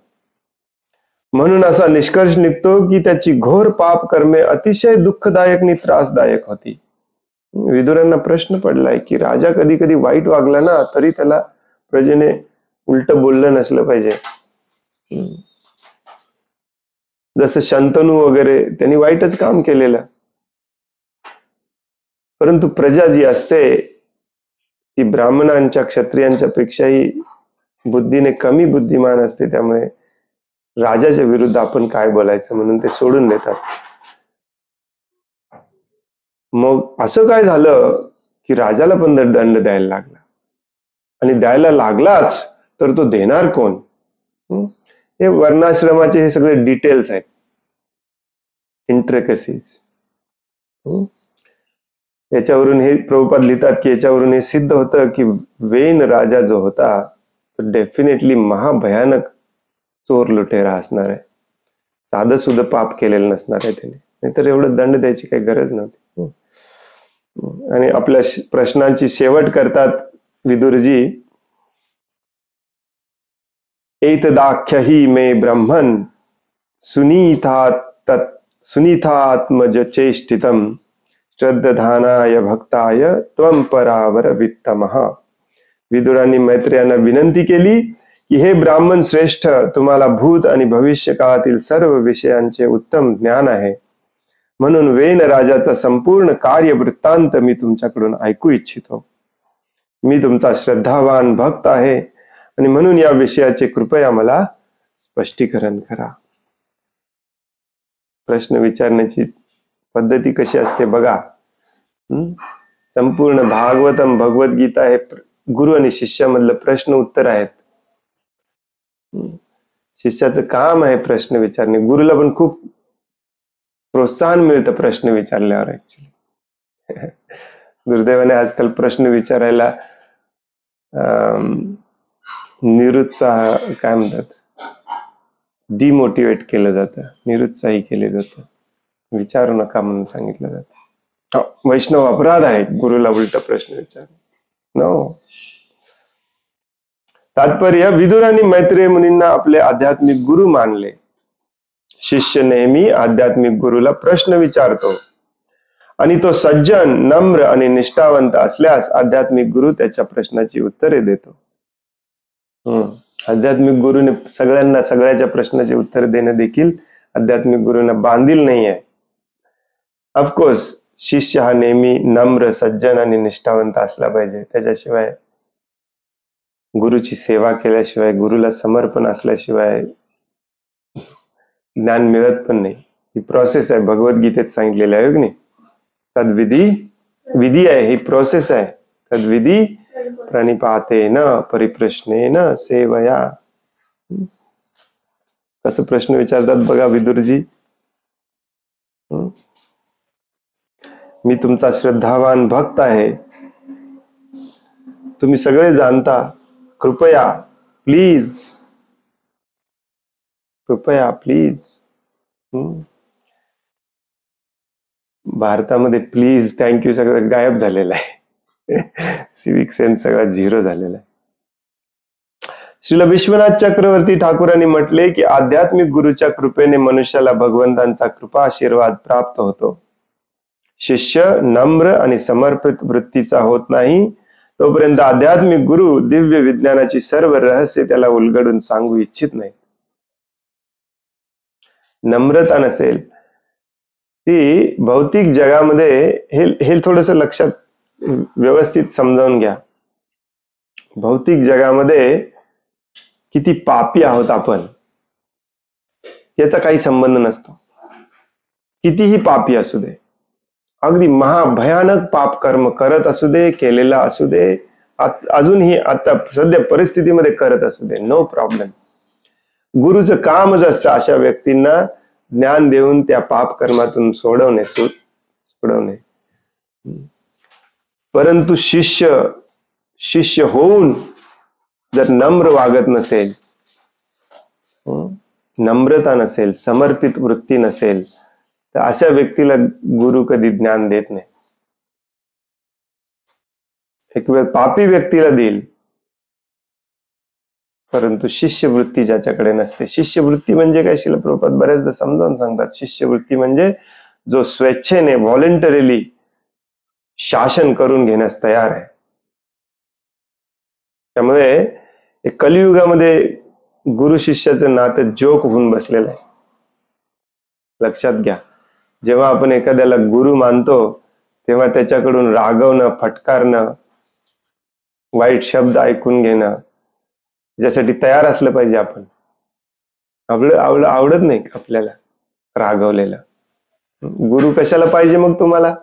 म्हणून असा निष्कर्ष निघतो की त्याची घोर पाप कर्मे अतिशय दुःखदायक आणि त्रासदायक होती. विदुरांना प्रश्न पडलाय की राजा कधी कधी वाईट वागला ना तरी त्याला प्रजेने उलट बोललं नसलं पाहिजे. जसं शंतनू वगैरे त्यांनी वाईटच काम केलेलं, परंतु प्रजा जी असते ती ब्राह्मणांच्या क्षत्रियांच्या पेक्षाही बुद्धीने कमी बुद्धिमान असते. त्यामुळे राजाच्या विरुद्ध आपण काय बोलायचं म्हणून ते सोडून देतात. मग असं काय झालं की राजाला पण दंड द्यायला लागला, आणि द्यायला लागलाच तर तो देणार कोण? हे वर्णाश्रमाचे हे सगळे डिटेल्स आहेत, इंट्रिकसीज. याच्यावरून हे प्रभुपाद लिहितात की याच्यावरून हे सिद्ध होतं की वेन राजा जो होता तो डेफिनेटली महाभयानक चोर लुटेरा असणार आहे. साधं सुद्धा पाप केलेलं नसणार आहे त्याने, नाहीतर एवढं दंड द्यायची काही गरज नव्हती. आणि आपल्या प्रश्नांची शेवट करतात विदुरजी, एतदाख्यहि मे ब्रह्मन् सुनीतात्मज चेष्टितम् श्रद्धानाय भक्ताय त्वं परावर वित्तमः. विदुरांनी मैत्रेयांना विनंती केली की हे ब्राह्मण श्रेष्ठ, तुम्हाला भूत आणि भविष्य काळातील सर्व विषयांचे उत्तम ज्ञान आहे, म्हणून वेन राजाचा संपूर्ण कार्य वृत्तांत मी तुमच्याकडून ऐकू इच्छितो. मी तुमचा श्रद्धावान भक्त आहे आणि म्हणून या विषयाचे कृपया मला स्पष्टीकरण करा. प्रश्न विचारण्याची पद्धती कशी असते बघा. संपूर्ण भागवतम भगवद्गीता हे गुरु आणि शिष्यामधलं प्रश्न उत्तर आहेत. शिष्याचं काम आहे प्रश्न विचारणे. गुरुला पण खूप प्रोत्साहन मिळतं प्रश्न विचारल्यावर. ऍक्च्युली दुर्दैवाने आजकाल प्रश्न विचारायला निरुत्साह काय म्हणतात, डिमोटिवेट केलं जातं, निरुत्साही केले जातं. विचारू नका म्हणून सांगितलं जातं. वैष्णव अपराध आहे गुरुला उलट प्रश्न विचार. नो. तात्पर्य, विदुरांनी मैत्रेय मुनींना आपले आध्यात्मिक गुरु मानले. शिष्य नेहमी आध्यात्मिक गुरुला प्रश्न विचारतो आणि तो सज्जन, नम्र आणि निष्ठावंत असल्यास आध्यात्मिक गुरु त्याच्या प्रश्नाची उत्तरे देतो. आध्यात्मिक गुरुने सगळ्यांना सगळ्याच्या प्रश्नाची उत्तर देणं देखील आध्यात्मिक गुरुंना बांधील नाही आहे. ऑफकोर्स शिष्य हा नेहमी नम्र, सज्जन आणि निष्ठावंत असला पाहिजे. त्याच्याशिवाय गुरुची सेवा केल्याशिवाय, गुरुला समर्पण असल्याशिवाय ज्ञान मिळत पण नाही. ही प्रोसेस आहे, भगवद्गीतेत सांगितलेली आहे की नाही. विधी आहे, ही प्रोसेस आहे. तद्विधी प्रणिपातेन परिप्रश्नेन सेवया. कसं प्रश्न विचारतात बघा विदुरजी. मी तुमचा श्रद्धावान भक्त आहे, तुम्ही सगळे जाणता, कृपया प्लीज भारतामध्ये प्लीज थँक्यू सगळं गायब झालेलं आहे. सिविक सेन्स सगळा झिरो झालेला आहे. श्रील विश्वनाथ चक्रवर्ती ठाकूरांनी म्हटले की आध्यात्मिक गुरुच्या कृपेने मनुष्याला भगवंतांचा कृपा आशीर्वाद प्राप्त होतो. शिष्य नम्र आणि समर्पित वृत्तीचा होत नाही तोपर्यंत आध्यात्मिक गुरु दिव्य विज्ञानाची सर्व रहस्य त्याला उलगडून सांगू इच्छित नाही. नम्रता नसेल ती भौतिक जगामध्ये, हे थोडस लक्षात व्यवस्थित समजावून घ्या. भौतिक जगामध्ये किती पापी आहोत आपण याचा काही संबंध नसतो. कितीही पापी असू दे, अगदी महाभयानक पाप कर्म करत असू दे, केलेला असू दे, अजूनही आता सध्या परिस्थितीमध्ये करत असू दे, नो प्रॉब्लेम. गुरुचं कामच असतं अशा व्यक्तींना ज्ञान देऊन त्या पाप कर्मातून सोडवणे. परंतु शिष्य होऊन जर नम्र वागत नसेल, नम्रता नसेल, समर्पित वृत्ती नसेल, तर अशा व्यक्तीला गुरु कधी ज्ञान देत नाही. एक वेळ पापी व्यक्तीला देईल, परंतु शिष्यवृत्ती ज्याच्याकडे नसते. शिष्यवृत्ती म्हणजे काय? श्रील प्रभुपाद बऱ्याचदा समजावून सांगतात. शिष्यवृत्ती म्हणजे जो स्वेच्छेने व्हॉलंटरीली शासन करून घेण्यास तयार आहे. त्यामुळे कलियुगामध्ये गुरु शिष्याचं नातं जोक होऊन बसलेलं आहे. लक्षात घ्या, जेव्हा आपण एखाद्याला गुरु मानतो तेव्हा त्याच्याकडून रागवणं, फटकारणं, वाईट शब्द ऐकून घेणं, यासाठी तयार असलं पाहिजे. आपण आवडत नाही आपल्याला रागवलेलं. गुरु कशाला पाहिजे मग तुम्हाला?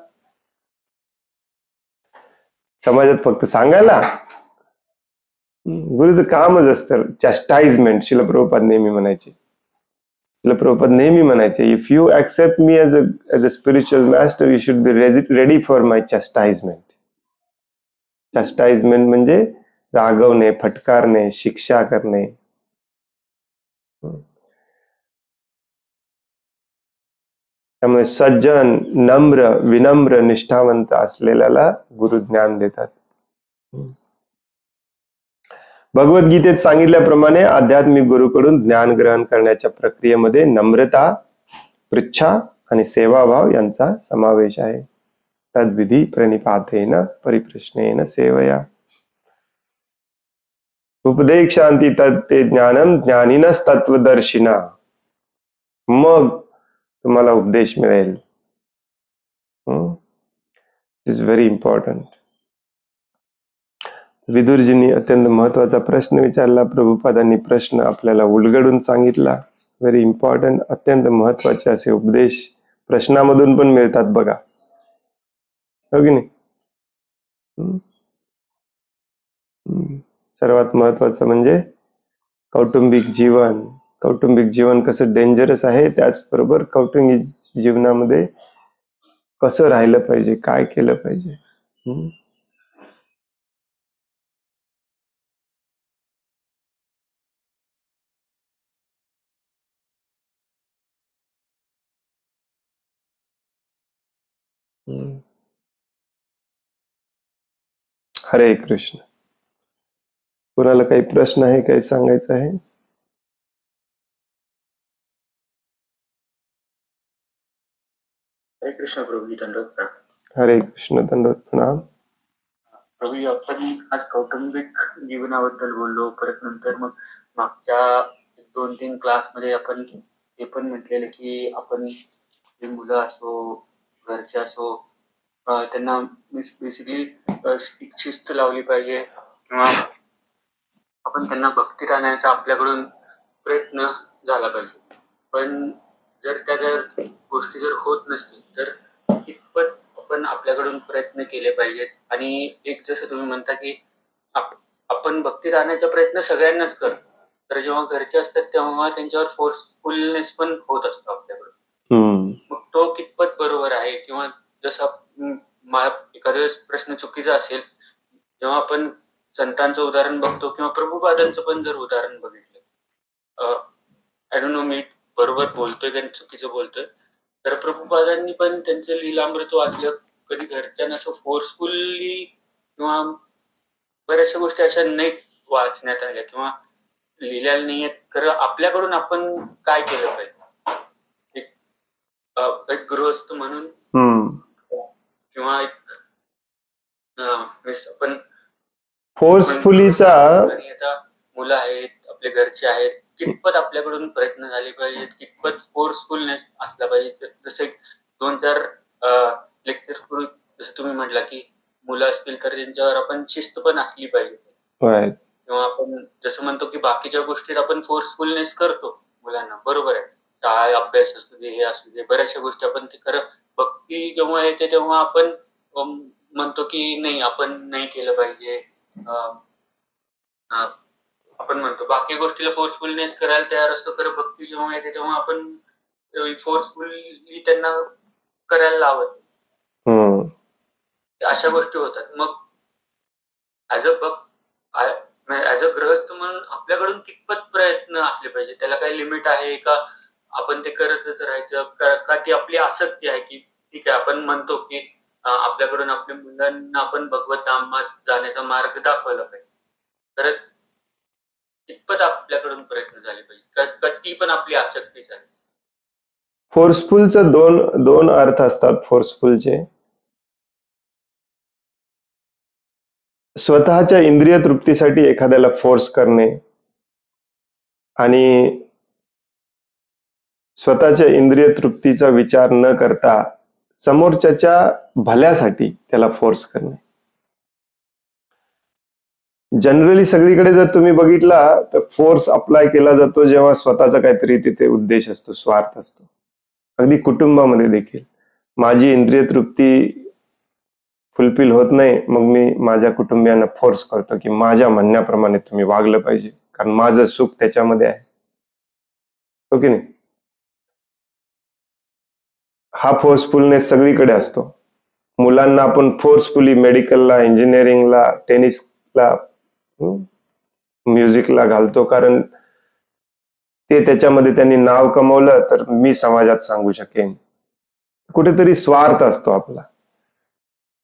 समाजात फक्त सांगायला? गुरुचं कामच असतं चॅस्टाइजमेंट. श्रील प्रभुपाद नेहमी म्हणायचे, if you accept me as a spiritual master, you should be ready for my chastisement. Chastisement म्हणजे रागवणे, फटकारणे, शिक्षा करणे. त्यामुळे सज्जन, नम्र, विनम्र, निष्ठावंत असलेल्याला गुरु ज्ञान देतात. भगवद्गीतेत सांगितल्याप्रमाणे आध्यात्मिक गुरुकडून ज्ञान ग्रहण करण्याच्या प्रक्रियेमध्ये नम्रता, पृच्छा आणि सेवाभाव यांचा समावेश आहे. तद्विधी प्रणिपातेन परिप्रश्नेन सेवया उपदेशांती तत्ते ज्ञानम ज्ञानिनस तत्वदर्शिना. मग तुम्हाला उपदेश मिळेल. Is very important. विदुरजींनी अत्यंत महत्वाचा प्रश्न विचारला. प्रभुपादांनी प्रश्न आपल्याला उलगडून सांगितला. व्हेरी इम्पॉर्टंट, अत्यंत महत्वाचे असे उपदेश प्रश्नामधून पण मिळतात बघा, हो की नाही? सर्वात महत्वाचं म्हणजे कौटुंबिक जीवन. कौटुंबिक जीवन कसं डेंजरस आहे, त्याचबरोबर कौटुंबिक जीवनामध्ये कसं राहिलं पाहिजे, काय केलं पाहिजे. हरे कृष्ण. कोणाला काही प्रश्न आहे, काही सांगायचं आहे? हरे कृष्ण प्रभू, दंडवत प्रणाम. हरे कृष्ण, दंडवत प्रणाम. प्रभू, आपण आज कौटुंबिक जीवनाबद्दल बोललो. परत नंतर मग मागच्या 2-3 क्लासमध्ये आपण हे पण म्हटलेलं की आपण मुलं असो, घरचे असो, त्यांना बेसिकली शिस्त लावली पाहिजे, किंवा आपण त्यांना भक्तीत आणण्याचा आपल्याकडून प्रयत्न झाला पाहिजे. पण जर त्या गोष्टी जर होत नसतील तर कितपत आपण आपल्याकडून प्रयत्न केले पाहिजेत. आणि एक जसं तुम्ही म्हणता की आपण भक्तीत आणण्याचा प्रयत्न सगळ्यांनाच करतो, तर जेव्हा घरचे असतात तेव्हा त्यांच्यावर फोर्सफुलनेस पण होत असतो आपल्याकडून. मग तो कितपत बरोबर आहे? किंवा जसा एखाद्या वेळेस प्रश्न चुकीचा असेल, जेव्हा आपण संतांचं उदाहरण बघतो किंवा प्रभुपादांचं पण जर उदाहरण बघितलं, आय डोंट नो मी बरोबर बोलतोय का चुकीचं बोलतोय, तर प्रभुपादांनी पण त्यांचं लीलामृत वाचलं. कधी घरच्यांना असं फोर्सफुली किंवा बऱ्याचशा गोष्टी अशा नाही वाचण्यात आल्या किंवा लिहिलेल्या नाहीयेत. खरं आपल्याकडून आपण काय केलं पाहिजे एक गृहस्थ म्हणून, किंवा एक आपण फोर्सफुलीचा, आणि आता मुलं आहेत, आपले घरचे आहेत, कितपत आपल्याकडून प्रयत्न झाले पाहिजेत, कितपत फोर्सफुलनेस असला पाहिजे. जसे 2-4 लेक्चर्स पूर्वी जसं तुम्ही म्हटला की मुलं असतील तर त्यांच्यावर आपण शिस्त पण असली पाहिजे. किंवा आपण जसं म्हणतो की बाकीच्या गोष्टीत आपण फोर्सफुलनेस करतो मुलांना, बरोबर आहे, शाळा अभ्यास असू दे, हे असू दे, बऱ्याचशा गोष्टी आपण ते खरं भक्ती जेव्हा येते तेव्हा आपण म्हणतो की नाही, आपण नाही केलं पाहिजे. आपण म्हणतो बाकी गोष्टीला फोर्सफुलनेस करायला तयार असतो, खरं भक्ती जेव्हा येते तेव्हा आपण फोर्सफुली त्यांना करायला लावत. अशा गोष्टी होतात. मग ऍज अ ऍज अ गृहस्थ म्हणून आपल्याकडून कितपत प्रयत्न असले पाहिजे? त्याला काही लिमिट आहे का? आपण ते करतच राहायचं का ती आपली आसक्ती आहे की ठीक आहे आपण म्हणतो की आपल्याकडून आपल्या मुलांना आपण भगवत धामात जाण्याचा मार्ग दाखवला पाहिजे, तर कितपत आपल्याकडून प्रयत्न झाले पाहिजे का ती पण आपली आसक्तीच आहे? फोर्सफुलचं दोन दोन अर्थ असतात फोर्सफुलचे. स्वतःच्या इंद्रिय तृप्तीसाठी एखाद्याला फोर्स करणे आणि स्वतःच्या इंद्रिय तृप्तीचा विचार न करता समोरच्याच्या भल्यासाठी त्याला फोर्स करणे. जनरली सगळीकडे जर तुम्ही बघितला तर फोर्स अप्लाय केला जातो जेव्हा स्वतःचा काहीतरी तिथे उद्देश असतो, स्वार्थ असतो. अगदी कुटुंबामध्ये देखील माझी इंद्रिय तृप्ती फुलफिल होत नाही, मग मी माझ्या कुटुंबियांना फोर्स करतो की माझ्या म्हणण्याप्रमाणे तुम्ही वागलं पाहिजे, कारण माझं सुख त्याच्यामध्ये आहे. हो की नाही? हा फोर्सफुलनेस सगळीकडे असतो. मुलांना आपण फोर्सफुली मेडिकलला, इंजिनिअरिंगला, टेनिसला, म्युझिकला घालतो, कारण ते त्याच्यामध्ये त्यांनी नाव कमवलं तर मी समाजात सांगू शकेन. कुठेतरी स्वार्थ असतो आपला.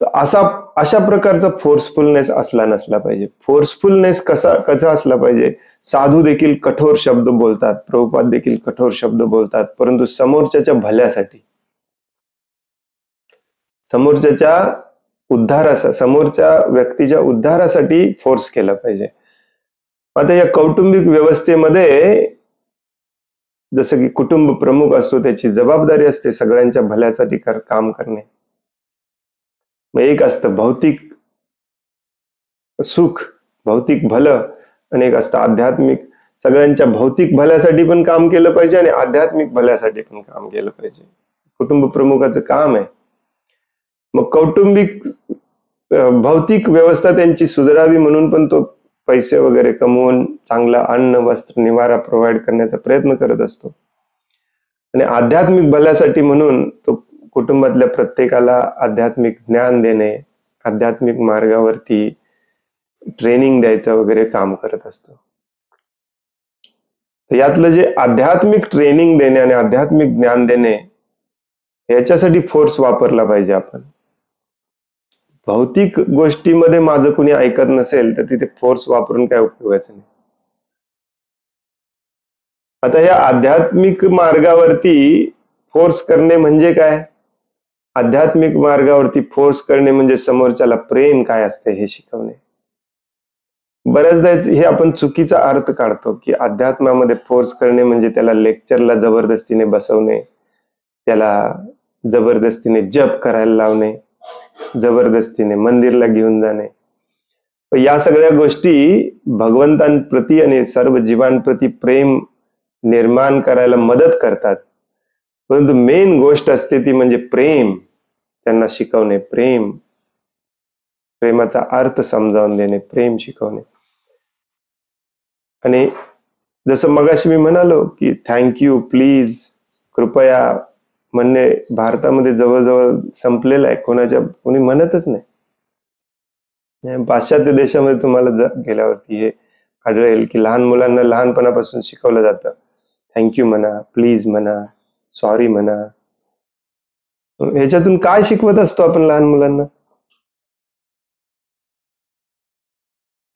अशा प्रकारचा फोर्सफुलनेस असला नसला पाहिजे. फोर्सफुलनेस कसा असला पाहिजे? साधू देखील कठोर शब्द बोलतात, प्रभुपाद देखील कठोर शब्द बोलतात, परंतु समोरच्याच्या भल्यासाठी, समोरच्या व्यक्तीच्या उद्धारासाठी फोर्स केला पाहिजे. आता या कौटुंबिक व्यवस्थेमध्ये जसं की कुटुंब प्रमुख असतो, त्याची जबाबदारी असते सगळ्यांच्या भल्यासाठी काम करणे. मग एक असतं भौतिक सुख, भौतिक भलं, आणि एक असतं आध्यात्मिक. सगळ्यांच्या भौतिक भल्यासाठी पण काम केलं पाहिजे आणि आध्यात्मिक भल्यासाठी पण काम केलं पाहिजे. कुटुंब प्रमुखाचं काम आहे. मग कौटुंबिक भौतिक व्यवस्था त्यांची सुधारावी म्हणून पण तो पैसे वगैरे कमवून चांगला अन्न, वस्त्र, निवारा प्रोव्हाइड करण्याचा प्रयत्न करत असतो. आणि आध्यात्मिक भल्यासाठी म्हणून तो कुटुंबातल्या प्रत्येकाला आध्यात्मिक ज्ञान देणे, आध्यात्मिक मार्गावरती ट्रेनिंग द्यायचं वगैरे काम करत असतो. यातलं जे आध्यात्मिक ट्रेनिंग देणे आणि आध्यात्मिक ज्ञान देणे याच्यासाठी फोर्स वापरला पाहिजे आपण. भौतिक गोष्टीमध्ये माझं कुणी ऐकत नसेल तर तिथे फोर्स वापरून काय उपयोगाचं नाही. आता या आध्यात्मिक मार्गावरती फोर्स करणे म्हणजे काय? आध्यात्मिक मार्गावरती फोर्स करणे म्हणजे समोरच्याला प्रेम काय असते हे शिकवणे. बऱ्याचदा हे आपण चुकीचा अर्थ काढतो की अध्यात्मामध्ये फोर्स करणे म्हणजे त्याला लेक्चरला जबरदस्तीने बसवणे, त्याला जबरदस्तीने जप करायला लावणे, जबरदस्तीने मंदिरला घेऊन जाणे. या सगळ्या गोष्टी भगवंतांप्रती आणि सर्व जीवांप्रती प्रेम निर्माण करायला मदत करतात, परंतु मेन गोष्ट असते ती म्हणजे प्रेम त्यांना शिकवणे, प्रेमाचा अर्थ समजावून देणे, प्रेम शिकवणे. आणि जसं मगाशी मी म्हणालो की थँक्यू, प्लीज, कृपया म्हणणे भारतामध्ये जवळजवळ संपलेलं आहे. कोणी म्हणतच नाही. पाश्चात्य देशामध्ये तुम्हाला गेल्यावरती हे आढळेल की लहान मुलांना लहानपणापासून शिकवलं जातं थँक्यू म्हणा, प्लीज म्हणा, सॉरी म्हणा. ह्याच्यातून काय शिकवत असतो आपण लहान मुलांना?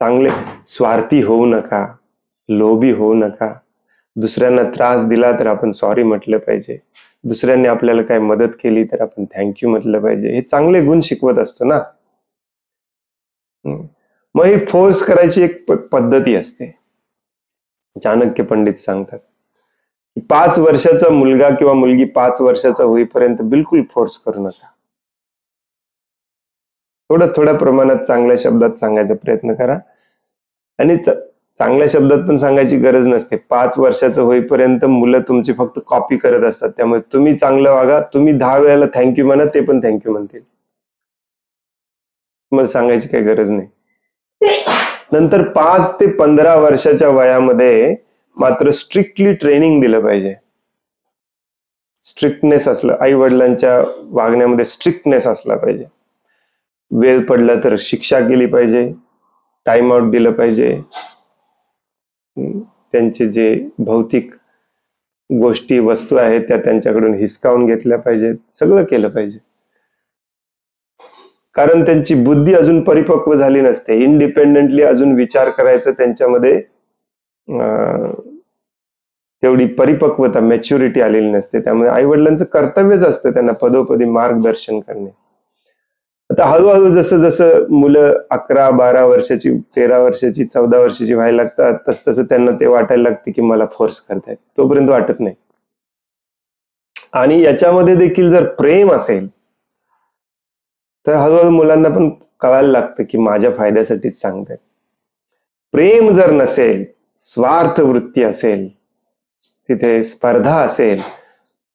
चांगले स्वार्थी होऊ नका, लोभी होऊ नका, दुसऱ्यांना त्रास दिला तर आपण सॉरी म्हटलं पाहिजे, दुसऱ्यांनी आपल्याला काय मदत केली तर आपण थँक्यू म्हटलं पाहिजे. हे चांगले गुण शिकवत असतो ना. मग ही फोर्स करायची एक पद्धती असते. चाणक्य पंडित सांगतात 5 वर्षाचा मुलगा किंवा मुलगी 5 वर्षाचा होईपर्यंत बिलकुल फोर्स करू नका. थोड्या प्रमाणात चांगल्या शब्दात सांगायचा प्रयत्न करा. आणि चांगल्या शब्दात पण सांगायची गरज नसते. 5 वर्षाचं होईपर्यंत मुलं तुमची फक्त कॉपी करत असतात. त्यामुळे तुम्ही चांगलं वागा, तुम्ही 10 वेळेला थँक्यू म्हणा, ते पण थँक्यू म्हणतील. तुम्हाला सांगायची काही गरज नाही. नंतर 5 ते 15 वर्षाच्या वयामध्ये मात्र स्ट्रिक्टली ट्रेनिंग दिलं पाहिजे. स्ट्रिक्टनेस असलं, आई वडिलांच्या वागण्यामध्ये स्ट्रिक्टनेस असला पाहिजे. वेळ पडला तर शिक्षा केली पाहिजे, टाइम आउट दिलं पाहिजे, त्यांचे जे भौतिक गोष्टी वस्तू आहेत त्या त्यांच्याकडून हिसकावून घेतल्या पाहिजेत, सगळं केलं पाहिजे. कारण त्यांची बुद्धी अजून परिपक्व झाली नसते, इंडिपेंडेंटली अजून विचार करायचं त्यांच्यामध्ये तेवढी परिपक्वता, मॅच्युरिटी आलेली नसते. त्यामुळे आई वडिलांचं कर्तव्यच असतं त्यांना पदोपदी मार्गदर्शन करणे. आता हळूहळू जसं जसं मुलं 11, 12 वर्षाची, 13 वर्षाची, 14 वर्षाची व्हायला लागतात, तस तसं त्यांना ते वाटायला लागते की मला फोर्स करतायत. तोपर्यंत वाटत नाही. आणि याच्यामध्ये देखील जर प्रेम असेल तर हळूहळू मुलांना पण कळायला लागतं की माझ्या फायद्यासाठीच सांगतायत. प्रेम जर नसेल, स्वार्थ वृत्ती असेल, तिथे स्पर्धा असेल,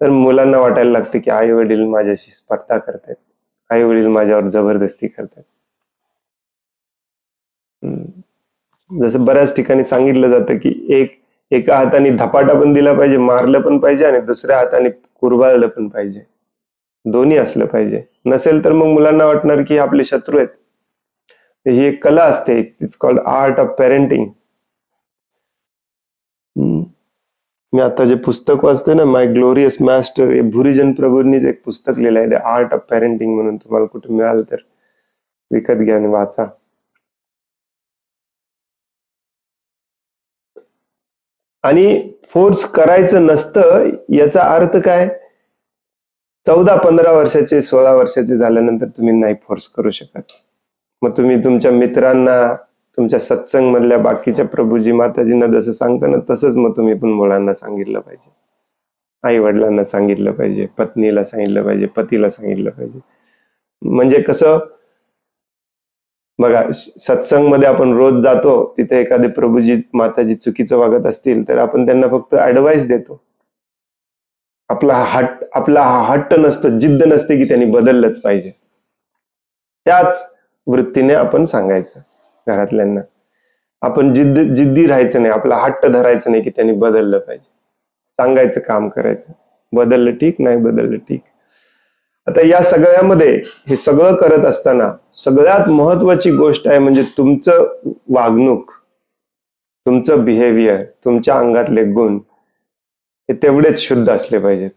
तर मुलांना वाटायला लागतं की आई वडील माझ्याशी स्पर्धा करतायत, आई वडील माझ्यावर जबरदस्ती करतात. जसं बऱ्याच ठिकाणी सांगितलं जातं की एका हाताने धपाटा पण दिला पाहिजे, मारलं पण पाहिजे, आणि दुसऱ्या हाताने कुरवाळलं पण पाहिजे. दोन्ही असलं पाहिजे. नसेल तर मग मुलांना वाटणार की आपले शत्रू आहेत. ही एक कला असते, it's called art of parenting. मी आता जे पुस्तक वाचतोय ना, माय ग्लोरियस मास्टर, हे भुरीजन प्रभूंनीच एक पुस्तक लिहिलं आहे, द आर्ट ऑफ पेरेंटिंग म्हणून. तुम्हाला कुठे मिळालं तर विकत घ्या आणि वाचा. आणि फोर्स करायचं नसतं याचा अर्थ काय? 14-15 वर्षाचे, 16 वर्षाचे झाल्यानंतर तुम्ही नाही फोर्स करू शकत. मग तुम्ही तुमच्या मित्रांना, तुमच्या सत्संग मधल्या बाकीच्या प्रभूजी माताजींना जसं सांगता ना, तसंच मग तुम्ही पण मुलांना सांगितलं पाहिजे, आई वडिलांना सांगितलं पाहिजे, पत्नीला सांगितलं पाहिजे, पतीला सांगितलं पाहिजे. म्हणजे कसं बघा, सत्संग मध्ये आपण रोज जातो, तिथे एखादे प्रभूजी माताजी चुकीचं वागत असतील तर आपण त्यांना फक्त ऍडवाइस देतो. आपला हट्ट नसतो, जिद्द नसते की त्यांनी बदललंच पाहिजे. त्याच वृत्तीने आपण सांगायचं घरातल्यांना. आपण जिद्दी राहायचं नाही, आपला हट्ट धरायचं नाही की त्यांनी बदललं पाहिजे. सांगायचं, काम करायचं. बदललं ठीक, नाही बदललं ठीक. आता या सगळ्यामध्ये हे सगळं करत असताना सगळ्यात महत्वाची गोष्ट आहे म्हणजे तुमचं वागणूक, तुमचं बिहेवियर, तुमच्या अंगातले गुण हे तेवढेच शुद्ध असले पाहिजेत.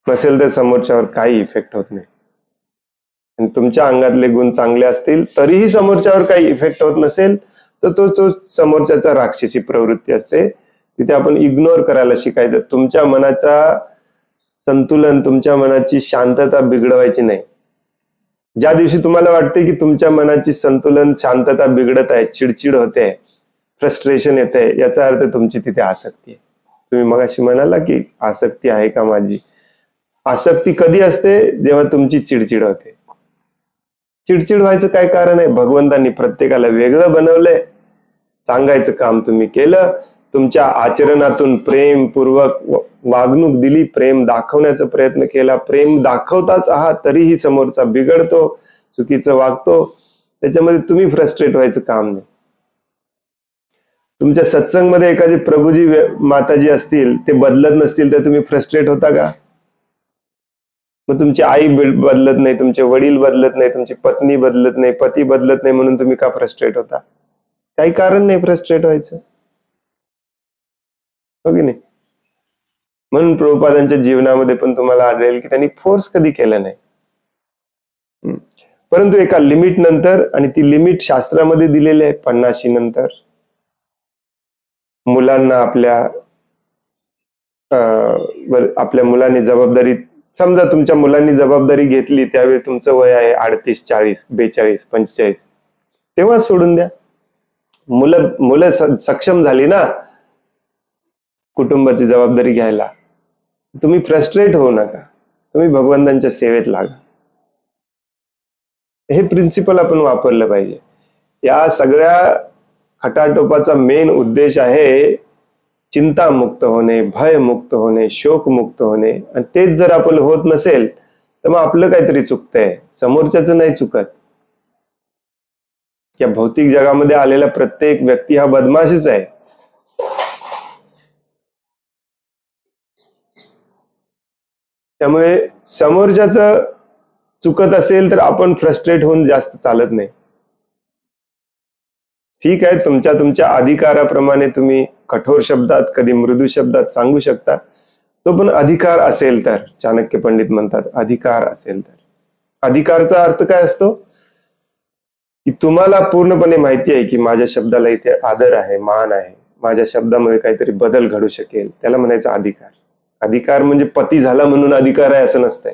नसेल तर समोरच्यावर काही इफेक्ट होत नाही. आणि तुमच्या अंगातले गुण चांगले असतील तरीही समोरच्यावर काही इफेक्ट होत नसेल तर तो समोरच्याचा राक्षसी प्रवृत्ती असते. तिथे आपण इग्नोर करायला शिकायचं. तुमच्या मनाचा संतुलन, तुमच्या मनाची शांतता बिघडवायची नाही. ज्या दिवशी तुम्हाला वाटते की तुमच्या मनाची संतुलन, शांतता बिघडत आहे, चिडचिड होते, फ्रस्ट्रेशन येते, याचा अर्थ तुमची तिथे आसक्ती आहे. तुम्ही मगाशी म्हणाला की आसक्ती आहे का माझी? आसक्ती कधी असते? जेव्हा तुमची चिडचिड होते. चिडचिड व्हायचं काय कारण आहे? भगवंतांनी प्रत्येकाला वेगळं बनवलंय. सांगायचं काम तुम्ही केलं, तुमच्या आचरणातून प्रेमपूर्वक वागणूक दिली, प्रेम दाखवण्याचा प्रयत्न केला, प्रेम दाखवताच आहात तरीही समोरचा बिघडतो, चुकीचं वागतो, त्याच्यामध्ये तुम्ही फ्रस्ट्रेट व्हायचं काम नाही. तुमच्या सत्संगमध्ये एखादी प्रभूजी माताजी असतील, ते बदलत नसतील तर तुम्ही फ्रस्ट्रेट होता का? मग तुमची आई बदलत नाही, तुमचे वडील बदलत नाही, तुमची पत्नी बदलत नाही, पती बदलत नाही म्हणून तुम्ही का फ्रस्ट्रेट होता? काही कारण नाही फ्रस्ट्रेट व्हायचं, हो की नाही? म्हणून प्रभुपादांच्या जीवनामध्ये पण तुम्हाला आढळेल की त्यांनी फोर्स कधी केला नाही, परंतु एका लिमिट नंतर, आणि ती लिमिट शास्त्रामध्ये दिलेली आहे, 50 नंतर मुलांना आपल्या मुलांनी जबाबदारी, समजा तुमच्या मुलांनी जबाबदारी घेतली त्यावेळी तुमचं वय आहे 38, 40, 42, 45, तेव्हा सोडून द्या. मुलं सक्षम झाली ना कुटुंबाची जबाबदारी घ्यायला. तुम्ही फ्रस्ट्रेट होऊ नका, तुम्ही भगवंतांच्या सेवेत लागा. हे प्रिन्सिपल आपण वापरलं पाहिजे. या सगळ्या खटाटोपाचा मेन उद्देश आहे चिंतामुक्त होणे, भयमुक्त होणे, शोकमुक्त होणे. आणि तेच जर आपलं होत नसेल तर मग आपलं काहीतरी चुकतंय, समोरच्याचं नाही चुकत. या भौतिक जगामध्ये आलेला प्रत्येक व्यक्ती हा बदमाशच आहे. त्यामुळे समोरच्याचं चुकत असेल तर आपण फ्रस्ट्रेट होऊन जास्त चालत नाही. ठीक आहे, तुमच्या तुमच्या अधिकाराप्रमाणे तुम्ही कठोर शब्दात, कधी मृदू शब्दात सांगू शकता, तो पण अधिकार असेल तर. चाणक्य पंडित म्हणतात अधिकार असेल तर. अधिकारचा अर्थ काय असतो की तुम्हाला पूर्णपणे माहिती आहे की माझ्या शब्दाला इथे आदर आहे, मान आहे, माझ्या शब्दामध्ये काहीतरी बदल घडू शकेल, त्याला म्हणायचं अधिकार. अधिकार म्हणजे पती झाला म्हणून अधिकार आहे असं नसतंय.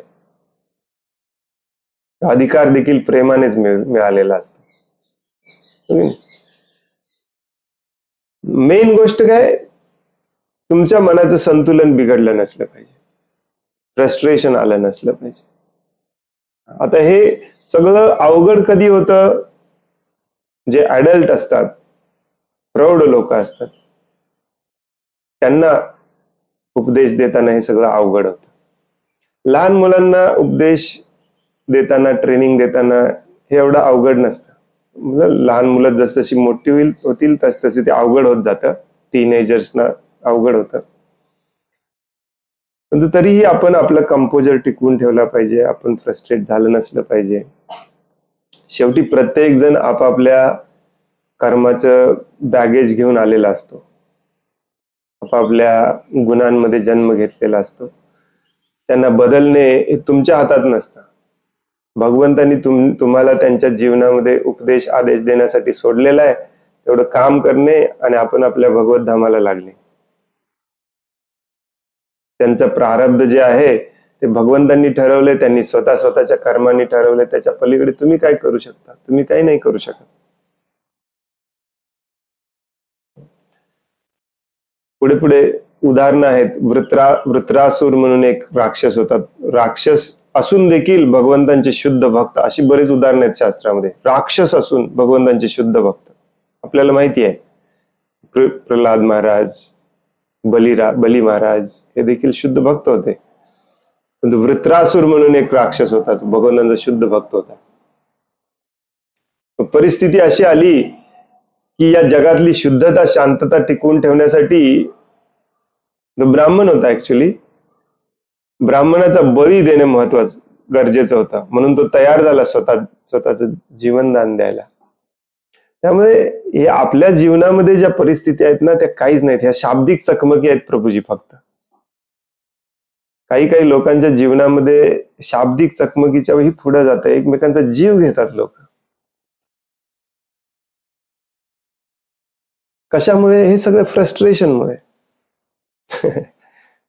अधिकार देखील प्रेमानेच मिळालेला असतो. मेन गोष्ट काय, तुमच्या मनाचं संतुलन बिघडलं नसलं पाहिजे, फ्रस्ट्रेशन आलं नसलं पाहिजे. आता हे सगळं अवघड कधी होतं, जे अडल्ट असतात, प्रौढ लोक असतात, त्यांना उपदेश देताना हे सगळं अवघड होतं. लहान मुलांना उपदेश देताना, ट्रेनिंग देताना हे एवढं अवघड नसतं. लहान मुलं जसजशी मोठी होतील तसतसे ते अवघड होत जातं. टीनेजर्सना अवघड होतं. परंतु तरीही आपण आपला कंपोजर टिकवून ठेवला पाहिजे, आपण फ्रस्ट्रेट झालं नसलं पाहिजे. शेवटी प्रत्येक जण आपापल्या कर्माचं बॅगेज घेऊन आलेला असतो, आपापल्या गुणांमध्ये जन्म घेतलेला असतो. त्यांना बदलणे हे तुमच्या हातात नसतं. भगवंतांनी तुम्हाला त्यांच्या जीवनामध्ये उपदेश आदेश देण्यासाठी सोडलेला आहे. तेवढं काम करणे आणि आपण आपल्या भगवत धामाला लागणे. त्यांचं प्रारब्ध जे आहे ते भगवंतांनी ठरवले, त्यांनी स्वतःच्या कर्मांनी ठरवले. त्याच्या पलीकडे तुम्ही काय करू शकता? तुम्ही काही नाही करू शकत. पुढे पुढे उदाहरणं आहेत. वृत्रासुर म्हणून एक राक्षस होता. राक्षस असून देखील भगवंतांचे शुद्ध भक्त, अशी बरेच उदाहरणं आहेत शास्त्रामध्ये. राक्षस असून भगवंतांचे शुद्ध भक्त. आपल्याला माहिती आहे प्रल्हाद महाराज, बली महाराज हे देखील शुद्ध भक्त होते. परंतु वृत्रासुर म्हणून एक राक्षस होता, तो भगवंतांचा शुद्ध भक्त होता. परिस्थिती अशी आली की या जगातली शुद्धता, शांतता टिकवून ठेवण्यासाठी, तो ब्राह्मण होता ऍक्च्युली, ब्राह्मणाचा बळी देणे महत्वाचं गरजेचं होतं. म्हणून तो तयार झाला स्वतःचं जीवनदान द्यायला. त्यामुळे हे आपल्या जीवनामध्ये ज्या परिस्थिती आहेत ना, त्या काहीच नाहीत. ह्या शाब्दिक चकमकी आहेत प्रभूजी फक्त. काही लोकांच्या जीवनामध्ये शाब्दिक चकमकीच्या वेळी पुढे जातं, एकमेकांचा जीव घेतात लोक. कशामुळे? हे सगळं फ्रस्ट्रेशनमुळे.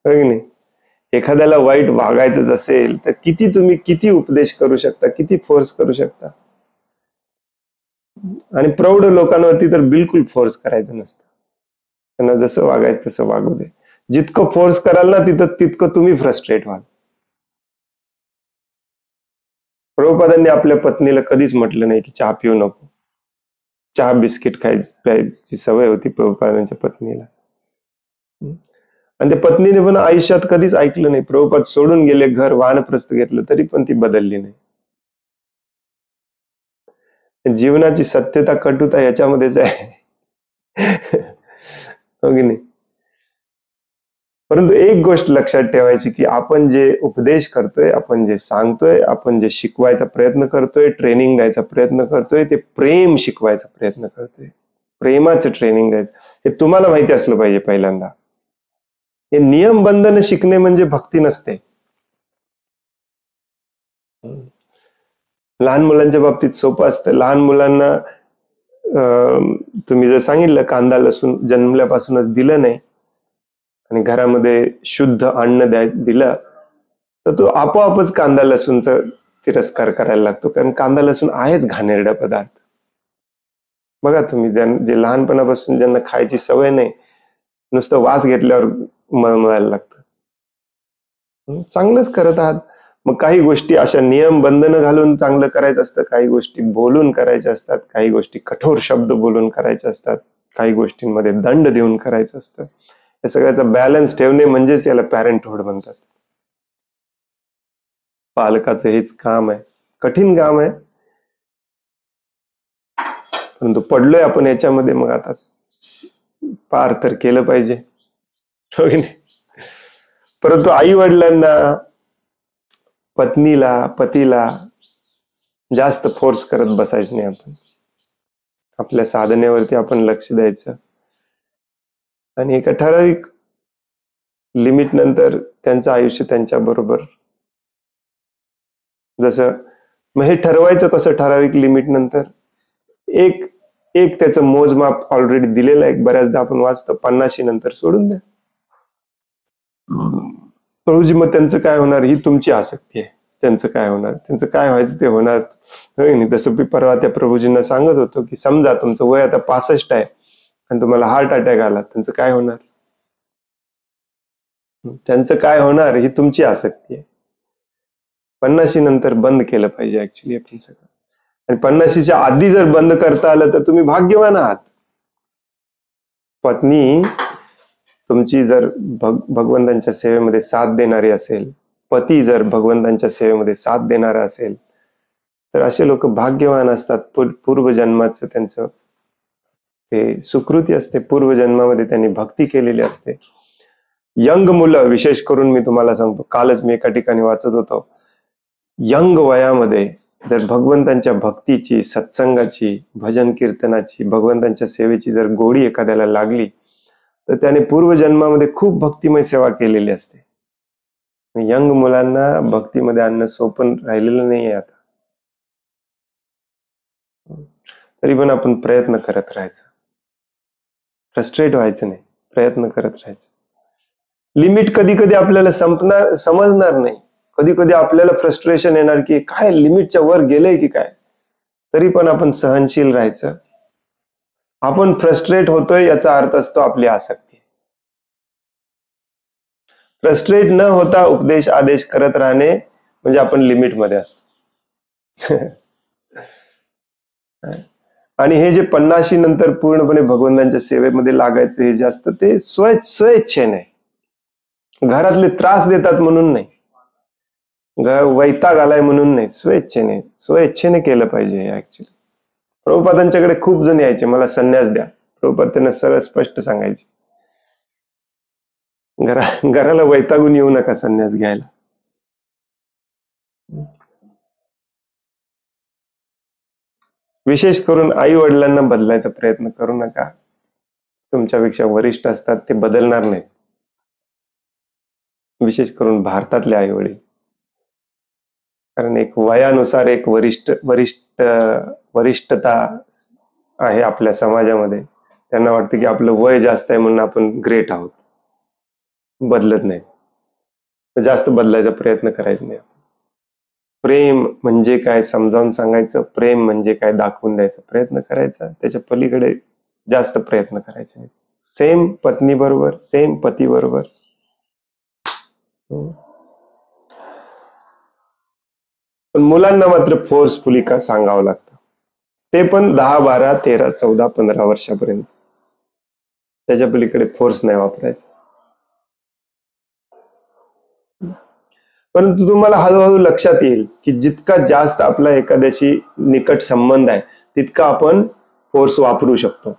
नाही, एखाद्याला वाईट वागायचं असेल तर तुम्ही किती उपदेश करू शकता, किती फोर्स करू शकता. आणि प्रौढ लोकांवरती तर बिलकुल फोर्स करायचं नसतं. त्यांना जसं वागायचं तसं वागू दे. जितकं फोर्स कराल ना तितकं तुम्ही फ्रस्ट्रेट व्हाल. प्रभुपादांनी आपल्या पत्नीला कधीच म्हटलं नाही की चहा पिऊ नको. चहा बिस्किट प्यायची सवय होती प्रभुपादांच्या पत्नीला. आणि त्या पत्नीने पण आयुष्यात कधीच ऐकलं नाही. प्रभुपाद सोडून गेले, घर वानप्रस्थ घेतलं, तरी पण ती बदलली नाही. जीवनाची सत्यता, कटुता याच्यामध्येच आहे. हो की नाही? परंतु एक गोष्ट लक्षात ठेवायची की आपण जे उपदेश करतोय, आपण जे सांगतोय, आपण जे शिकवायचा प्रयत्न करतोय, ट्रेनिंग द्यायचा प्रयत्न करतोय, ते प्रेम शिकवायचा प्रयत्न करतोय. प्रेमाचं ट्रेनिंग द्यायचं हे तुम्हाला माहिती असलं पाहिजे पहिल्यांदा. हे नियम बंधन शिकणे म्हणजे भक्ती नसते. लहान मुलांच्या बाबतीत सोपं असतं. लहान मुलांना तुम्ही जर सांगितलं कांदा लसूण जन्मल्यापासूनच दिलं नाही आणि घरामध्ये शुद्ध अन्न दिलं, तर तो आपोआपच कांदा लसूणचा तिरस्कार करायला लागतो. कारण कांदा लसूण आहेच घाणेरडा पदार्थ. बघा तुम्ही, जे लहानपणापासून ज्यांना खायची सवय नाही, नुसतं वास घेतल्यावर मळमळायला लागतं. चांगलंच करत आहात. मग काही गोष्टी अशा नियम बंधनं घालून चांगलं करायचं असतं, काही गोष्टी बोलून करायच्या असतात, काही गोष्टी कठोर शब्द बोलून करायच्या असतात, काही गोष्टींमध्ये दंड देऊन करायचं असतं. या सगळ्याचा बॅलन्स ठेवणे म्हणजेच याला पॅरेंटहुड म्हणतात. पालकाचं हेच काम आहे. कठीण काम आहे, परंतु पडलोय आपण याच्यामध्ये, मग आता पार तर केलं पाहिजे. हो की नाही? परंतु आई वडिलांना, पत्नीला, पतीला जास्त फोर्स करत बसायचं नाही आपण. आपल्या साधनेवरती आपण लक्ष द्यायचं आणि एका ठराविक लिमिट नंतर त्यांचं आयुष्य त्यांच्या बरोबर. जसं मग हे ठरवायचं कसं ठराविक लिमिट नंतर? एक एक त्याचं मोजमाप ऑलरेडी दिलेलं आहे. बऱ्याचदा आपण वाचतो 50 नंतर सोडून द्या. प्रभूजी मग त्यांचं काय होणार? ही तुमची आसक्ती आहे. त्यांचं काय होणार? त्यांचं काय व्हायचं ते होणार. तसं मी परवा त्या प्रभूजींना सांगत होतो की समजा तुमचं वय आता 65 आहे आणि तुम्हाला हार्ट अटॅक आला, त्यांचं काय होणार? त्यांचं काय होणार ही तुमची आसक्ती आहे. 50 नंतर बंद केलं पाहिजे ऍक्च्युली आपण सगळं. आणि 50च्या आधी जर बंद करता आलं तर तुम्ही भाग्यवान आहात. पत्नी तुमची जर भगवंतांच्या सेवेमध्ये साथ देणारी असेल, पती जर भगवंतांच्या सेवेमध्ये साथ देणारा असेल, तर असे लोक भाग्यवान असतात. पूर्वजन्माचं त्यांचं ते सुकृती असते. पूर्वजन्मामध्ये त्यांनी भक्ती केलेली असते. यंग मुलं विशेष करून मी तुम्हाला सांगतो, कालच मी एका ठिकाणी वाचत होतो, यंग वयामध्ये जर भगवंतांच्या भक्तीची, सत्संगाची, भजन कीर्तनाची, भगवंतांच्या सेवेची जर गोडी एखाद्याला लागली तर त्याने पूर्वजन्मामध्ये खूप भक्तिमय सेवा केलेली असते. यंग मुलांना भक्तीमध्ये आणणं सोपं राहिलेलं नाही आहे आता. तरी पण आपण प्रयत्न करत राहायचं, फ्रस्ट्रेट व्हायचं नाही, प्रयत्न करत राहायचं. लिमिट कधी कधी आपल्याला समजणार नाही. कधी कधी आपल्याला फ्रस्ट्रेशन येणार की काय लिमिटच्या वर गेलंय की काय. तरी पण आपण सहनशील राहायचं. आपण फ्रस्ट्रेट होतोय याचा अर्थ असतो आपली आसक्ती. फ्रस्ट्रेट न होता उपदेश आदेश करत राहणे म्हणजे आपण लिमिटमध्ये असतो. आणि हे जे 50 नंतर पूर्णपणे भगवंतांच्या सेवेमध्ये लागायचं हे जे असतं ते स्वेच्छेने, घरातले त्रास देतात म्हणून नाही, वैताग आलाय म्हणून नाही, स्वेच्छेने केलं पाहिजे. ऍक्च्युली प्रभुपादांच्याकडे खूप जण यायचे, मला संन्यास द्या. प्रभुपाद त्यांना सरळ स्पष्ट सांगायचे, घराला वैतागून येऊ नका संन्यास घ्यायला. विशेष करून आई वडिलांना बदलायचा प्रयत्न करू नका. तुमच्यापेक्षा वरिष्ठ असतात ते बदलणार नाही. विशेष करून भारतातले आई वडील, कारण एक वयानुसार एक वरिष्ठता आहे आपल्या समाजामध्ये. त्यांना वाटतं की आपलं वय जास्त आहे म्हणून आपण ग्रेट आहोत. बदलत नाही, जास्त बदलायचा प्रयत्न करायचा नाही. प्रेम म्हणजे काय समजावून सांगायचं, प्रेम म्हणजे काय दाखवून द्यायचा प्रयत्न करायचा. त्याच्या पलीकडे जास्त प्रयत्न करायचे नाही. सेम पत्नी बरोबर, सेम पती बरोबर. पण मुलांना मात्र फोर्सफुली का सांगावं लागतं, ते पण 10, 12, 13, 14, 15 वर्षापर्यंत. त्याच्या पलीकडे फोर्स नाही वापरायचा. परंतु तुम्हाला हळूहळू लक्षात येईल की जितका जास्त आपला एखाद्याशी निकट संबंध आहे तितका आपण फोर्स वापरू शकतो.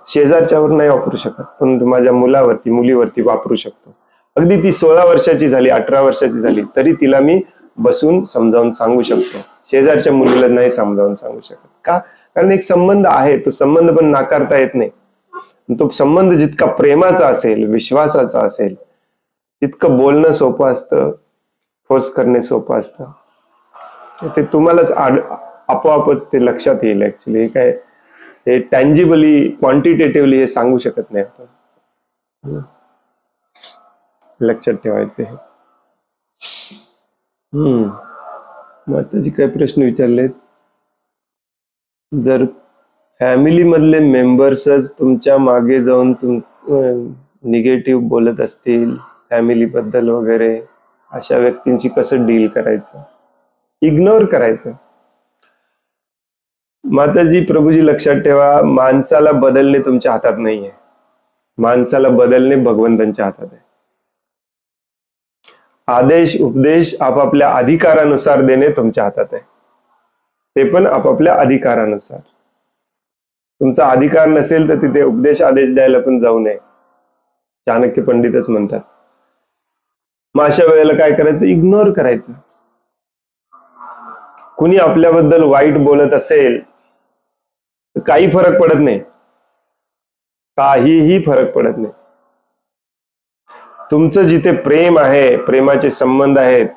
शेजारच्यावर नाही वापरू शकत, पण माझ्या मुलावरती, मुलीवरती वापरू शकतो. अगदी ती 16 वर्षाची झाली, 18 वर्षाची झाली तरी तिला मी बसून समजावून सांगू शकतो. शेजारच्या मुलीला नाही समजावून सांगू शकत. का? कारण एक संबंध आहे, तो संबंध पण नाकारता येत नाही. तो संबंध जितका प्रेमाचा असेल, विश्वासाचा असेल, तितकं बोलणं सोपं असतं, फोर्स करणे सोपं असतं. ते तुम्हालाच आपोआपच ते लक्षात येईल. ऍक्च्युली हे काय, हे टँजिबली, क्वांटिटेटिव्हली हे सांगू शकत नाही आपण. लक्षात ठेवायचे. माताजी काय प्रश्न विचारलेत? जर फॅमिली मधले मेंबर्सच तुमच्या मागे जाऊन निगेटिव्ह बोलत असतील फॅमिली बद्दल वगैरे, अशा व्यक्तींची कसं डील करायचं? इग्नोर करायचं. माताजी, प्रभूजी लक्षात ठेवा, माणसाला बदलणे तुमच्या हातात नाहीये. माणसाला बदलणे भगवंतांच्या हातात आहे. आदेश उपदेश आपापल्या अधिकारानुसार देणे तुमच्या हातात आहे. ते पण आपापल्या अधिकारानुसार. तुमचा अधिकार नसेल तर तिथे उपदेश आदेश द्यायला पण जाऊ नये, चाणक्य पंडितच म्हणतात. मग अशा वेळेला काय करायचं? इग्नोर करायचं. कुणी आपल्याबद्दल वाईट बोलत असेल काही फरक पडत नाही, काहीही फरक पडत नाही. तुमचं जिथे प्रेम आहे, प्रेमाचे संबंध आहेत,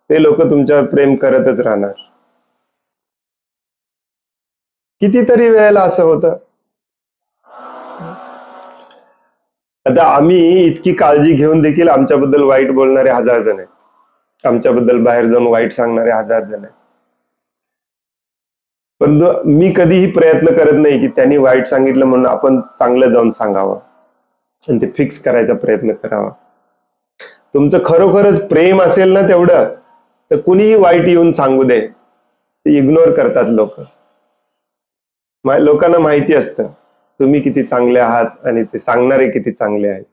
ते लोक तुमच्यावर प्रेम करतच राहणार. कितीतरी वेळेला असं होतं. आता आम्ही इतकी काळजी घेऊन देखील आमच्याबद्दल वाईट बोलणारे 1000 जण आहेत, आमच्याबद्दल बाहेर जाऊन वाईट सांगणारे 1000 जण आहेत. पण मी कधीही प्रयत्न करत नाही की त्यांनी वाईट सांगितलं म्हणून आपण चांगलं जाऊन सांगावं आणि ते फिक्स करायचा प्रयत्न करावा. तुमचं खरोखरच प्रेम असेल ना तेवढं, तर कुणीही वाईट येऊन सांगू दे, ते इग्नोर करतात लोक. लोकांना माहिती असतं तुम्ही किती चांगले आहात आणि ते सांगणारे किती चांगले आहेत.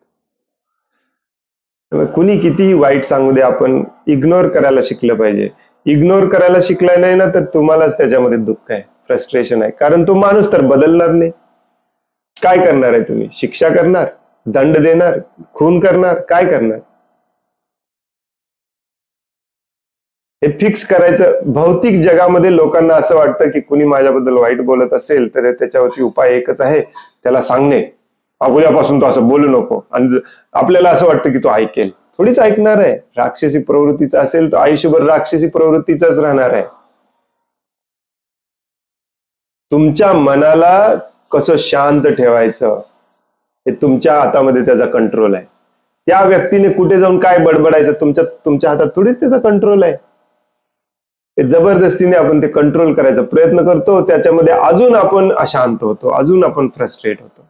कुणी कितीही वाईट सांगू दे, आपण इग्नोर करायला शिकलं पाहिजे. इग्नोर करायला शिकला नाही ना, तर तुम्हालाच त्याच्यामध्ये दुःख आहे, फ्रस्ट्रेशन आहे. कारण तो माणूस तर बदलणार नाही. काय करणार आहे तुम्ही? शिक्षा करणार, दंड देणार, खून करणार, काय करणार? हे फिक्स करायचं. भौतिक जगामध्ये लोकांना असं वाटतं की कुणी माझ्याबद्दल वाईट बोलत असेल तर त्याच्यावरती उपाय एकच आहे, त्याला सांगणे, उद्यापासून तो असं बोलू नको. आणि आपल्याला असं वाटतं की तो ऐकेल. थोडीच ऐकणार आहे. राक्षसी प्रवृत्तीचा असेल तो आयुष्यभर राक्षसी प्रवृत्तीचाच राहणार आहे. तुमच्या मनाला कसं शांत ठेवायचं हे तुमच्या हातामध्ये त्याचा कंट्रोल आहे. त्या व्यक्तीने कुठे जाऊन काय बडबडायचं तुमच्या हातात थोडीच त्याचा कंट्रोल आहे. जबरदस्तीने आपण ते कंट्रोल करायचा प्रयत्न करतो, त्याच्यामध्ये अजून आपण अशांत होतो, अजून आपण फ्रस्ट्रेट होतो.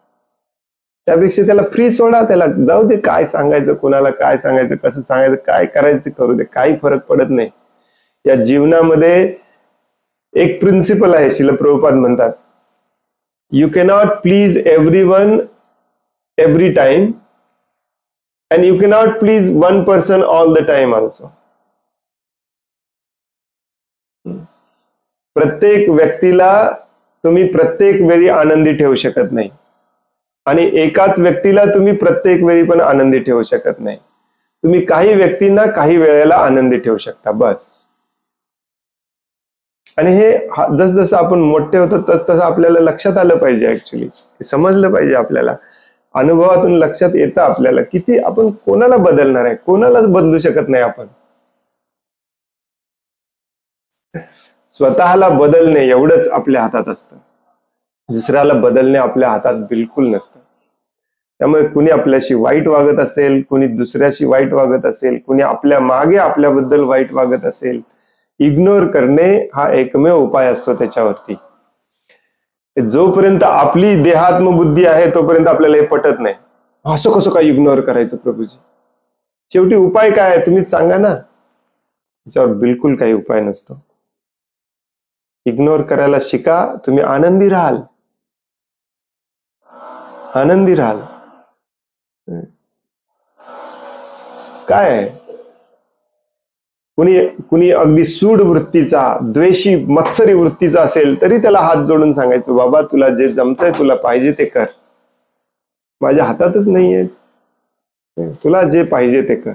त्यापेक्षा त्याला फ्री सोडा, त्याला जाऊ दे, काय सांगायचं, कुणाला काय सांगायचं, कसं सांगायचं, काय करायचं ते करू दे, काही फरक पडत नाही. या जीवनामध्ये एक प्रिन्सिपल आहे, श्रील प्रभुपाद म्हणतात, you cannot please everyone every time and you cannot please one person all the time also. प्रत्येक व्यक्तीला तुम्ही प्रत्येक वेळी आनंदी ठेवू शकत नाही आणि एकाच व्यक्तीला तुम्ही प्रत्येक वेळी पण आनंदी ठेवू शकत नाही. तुम्ही काही व्यक्तींना काही वेळेला आनंदी ठेवू शकता, बस. आणि हे जसजसं आपण मोठे होतो तसतसं आपल्याला लक्षात आलं पाहिजे, ऍक्च्युली समजलं पाहिजे. आपल्याला अनुभवातून लक्षात येतं आपल्याला किती आपण कोणाला बदलणार आहे, कोणालाच बदलू शकत नाही आपण. स्वतःला बदलणे एवढंच आपल्या हातात असतं, दुसऱ्याला बदलणे आपल्या हातात बिलकुल नसतं. त्यामुळे कुणी आपल्याशी वाईट वागत असेल, कुणी दुसऱ्याशी वाईट वागत असेल, कुणी आपल्या मागे आपल्याबद्दल वाईट वागत असेल, इग्नोर करणे हा एकमेव उपाय असतो त्याच्यावरती. जोपर्यंत आपली देहात्मबुद्धी आहे तोपर्यंत आपल्याला हे पटत नाही. असं कसं काय इग्नोर करायचं प्रभूजी? शेवटी उपाय काय आहे तुम्हीच सांगा ना. त्याच्यावर बिलकुल काही उपाय नसतो. इग्नोर करायला शिका, तुम्ही आनंदी राहाल, आनंदी राहाल. काय आहे, कुणी अगदी सूड वृत्तीचा, द्वेषी, मत्सरी वृत्तीचा असेल तरी त्याला हात जोडून सांगायचं, बाबा तुला जे जमतंय, तुला पाहिजे ते कर, माझ्या हातातच नाहीये, तुला जे पाहिजे ते कर.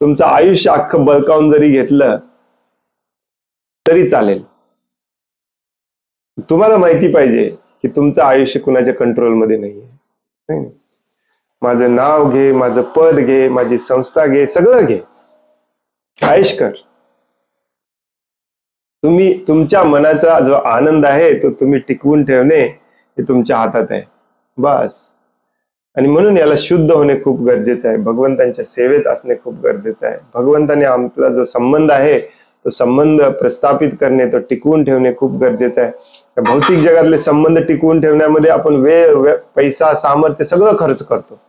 तुमचं आयुष्य अख्खं बळकावून जरी घेतलं तरी चालेल. तुम्हाला माहिती पाहिजे की तुमचं आयुष्य कुणाच्या कंट्रोलमध्ये नाहीये. माझं नाव घे, माझं पद घे, माझी संस्था घे, सगळं घे, ऐश कर. तुम्ही तुमच्या मनाचा जो आनंद आहे तो तुम्ही टिकवून ठेवणे हे तुमच्या हातात आहे, बस. आणि म्हणून याला शुद्ध होणे खूप गरजेचं आहे. भगवंतांच्या सेवेत असणे खूप गरजेचं आहे. भगवंताने आपला जो संबंध आहे तो संबंध प्रस्थापित करणे, तो टिकवून ठेवणे खूप गरजेचं आहे. भौतिक जगातले संबंध टिकवून ठेवण्यामध्ये आपण वेळ, पैसा, सामर्थ्य सगळं खर्च करतो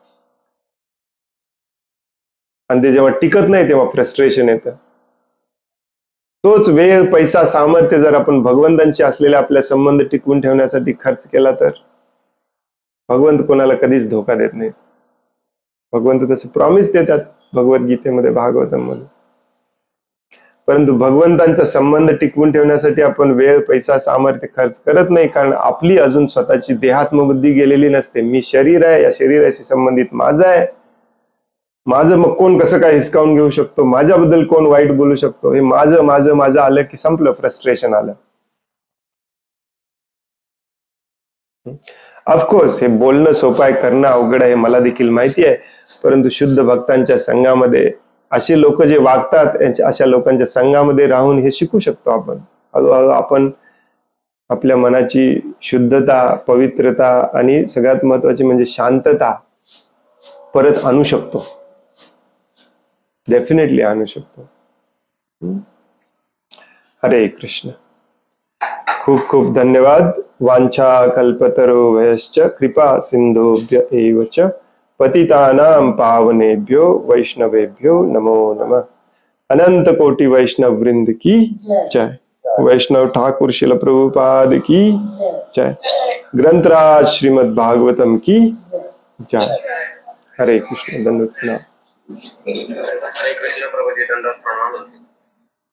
आणि ते जेव्हा टिकत नाही तेव्हा फ्रस्ट्रेशन येतं. तोच वेळ, पैसा, सामर्थ्य जर आपण भगवंतांशी असलेले आपल्या संबंध टिकवून ठेवण्यासाठी खर्च केला तर भगवंत कोणाला कधीच धोका देत नाही. भगवंत तसे प्रॉमिस देतात भगवद्गीतेमध्ये, भागवतामध्ये. परंतु भगवंतांचा संबंध टिकवून ठेवण्यासाठी आपण वेळ, पैसा, सामर्थ्य खर्च करत नाही, कारण आपली अजून स्वतःची देहात्मबुद्धी गेलेली नसते. मी शरीर आहे, या शरीराशी संबंधित माझं आहे, माझं मग कोण कसं काय हिसकावून घेऊ शकतो, माझ्याबद्दल कोण वाईट बोलू शकतो, हे माझं माझं माझं आलं की संपलं, फ्रस्ट्रेशन आलं. ऑफकोर्स हे बोलणं सोपं आहे, करणं अवघड आहे, मला देखील माहिती आहे. परंतु शुद्ध भक्तांच्या संघामध्ये असे लोक जे वागतात, अशा लोकांच्या संघामध्ये राहून हे शिकू शकतो आपण. हळूहळू आपण आपल्या मनाची शुद्धता, पवित्रता आणि सगळ्यात महत्वाची म्हणजे शांतता परत आणू शकतो. डेफिनेटली आणू शकतो. हरे कृष्ण. खूप खूप धन्यवाद. वांछा कल्पतरुभ्यश्च कृपा सिंधुभ्य एव च पतितानां पावनेभ्यो वैष्णवेभ्यो नमो नमः. अनंत कोटि वैष्णव वृंद की जय. वैष्णव ठाकुर शिल प्रभुपाद की जय. ग्रंथराज श्रीमद् भागवतम की जय. हरे कृष्ण. दंडवत प्रणाम. हरे कृष्ण प्रभुजी, दंडवत प्रणाम.